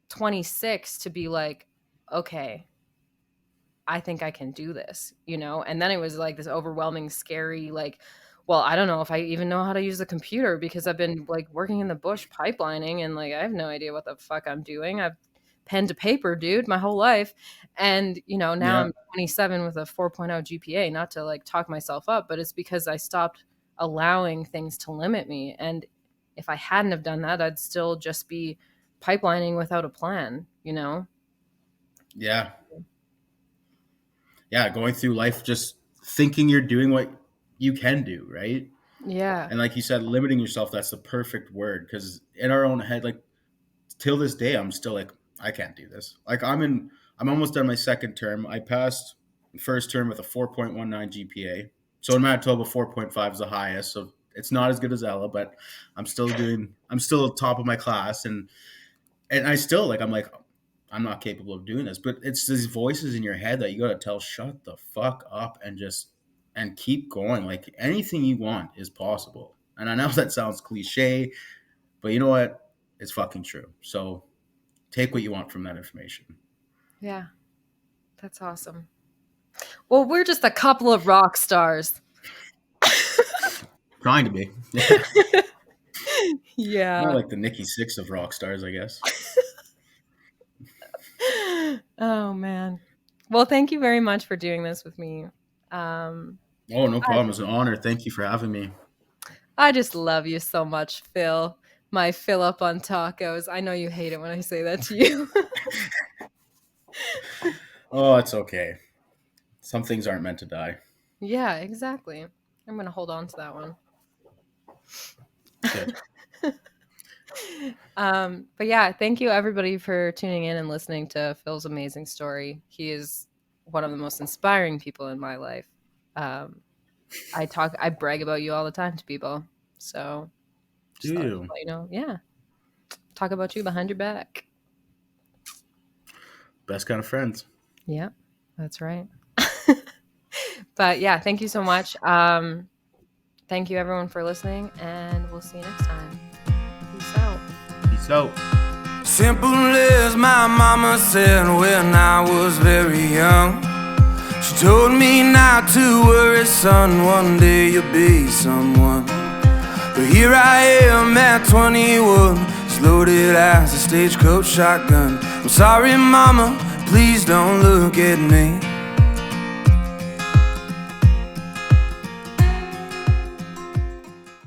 26 to be like, okay, I think I can do this, you know? And then it was like this overwhelming, scary, like, well, I don't know if I even know how to use a computer because I've been like working in the bush pipelining and like I have no idea what the fuck I'm doing. I've pen to paper, dude, my whole life. And, you know, now Yeah. I'm 27 with a 4.0 GPA, not to like talk myself up, but it's because I stopped allowing things to limit me. And if I hadn't have done that, I'd still just be pipelining without a plan, you know? Yeah. Yeah. Going through life just thinking you're doing what you can do, right? Yeah. And like you said, limiting yourself, that's the perfect word. Because in our own head, like till this day, I'm still like, I can't do this. Like I'm almost done my second term. I passed the first term with a 4.19 GPA. So in Manitoba, 4.5 is the highest. So it's not as good as Ella, but I'm still top of my class. And I still like, I'm not capable of doing this, but it's these voices in your head that you got to tell, shut the fuck up and keep going. Like anything you want is possible. And I know that sounds cliche, but you know what? It's fucking true. So take what you want from that information. Yeah. That's awesome. Well, we're just a couple of rock stars. Trying to be. Yeah. More Yeah. like the Nikki Sixx of rock stars, I guess. Oh man. Well, thank you very much for doing this with me. Um, Oh, no I problem. It's just, an honor. Thank you for having me. I just love you so much, Phil. My fill up on tacos. I know you hate it when I say that to you. Oh, it's okay. Some things aren't meant to die. Yeah, exactly. I'm gonna hold on to that one. Good. But yeah, thank you everybody for tuning in and listening to Phil's amazing story. He is one of the most inspiring people in my life. Um, I brag about you all the time to people. So Do just thought I'd you? let you know, yeah, talk about you behind your back. Best kind of friends. Yeah, that's right. But yeah, thank you so much. Thank you everyone for listening, and we'll see you next time. Peace out. Peace out. Simple as my mama said when I was very young. She told me not to worry, son, one day you'll be someone. But here I am at 21, as loaded as a stagecoach shotgun. I'm sorry, mama, please don't look at me.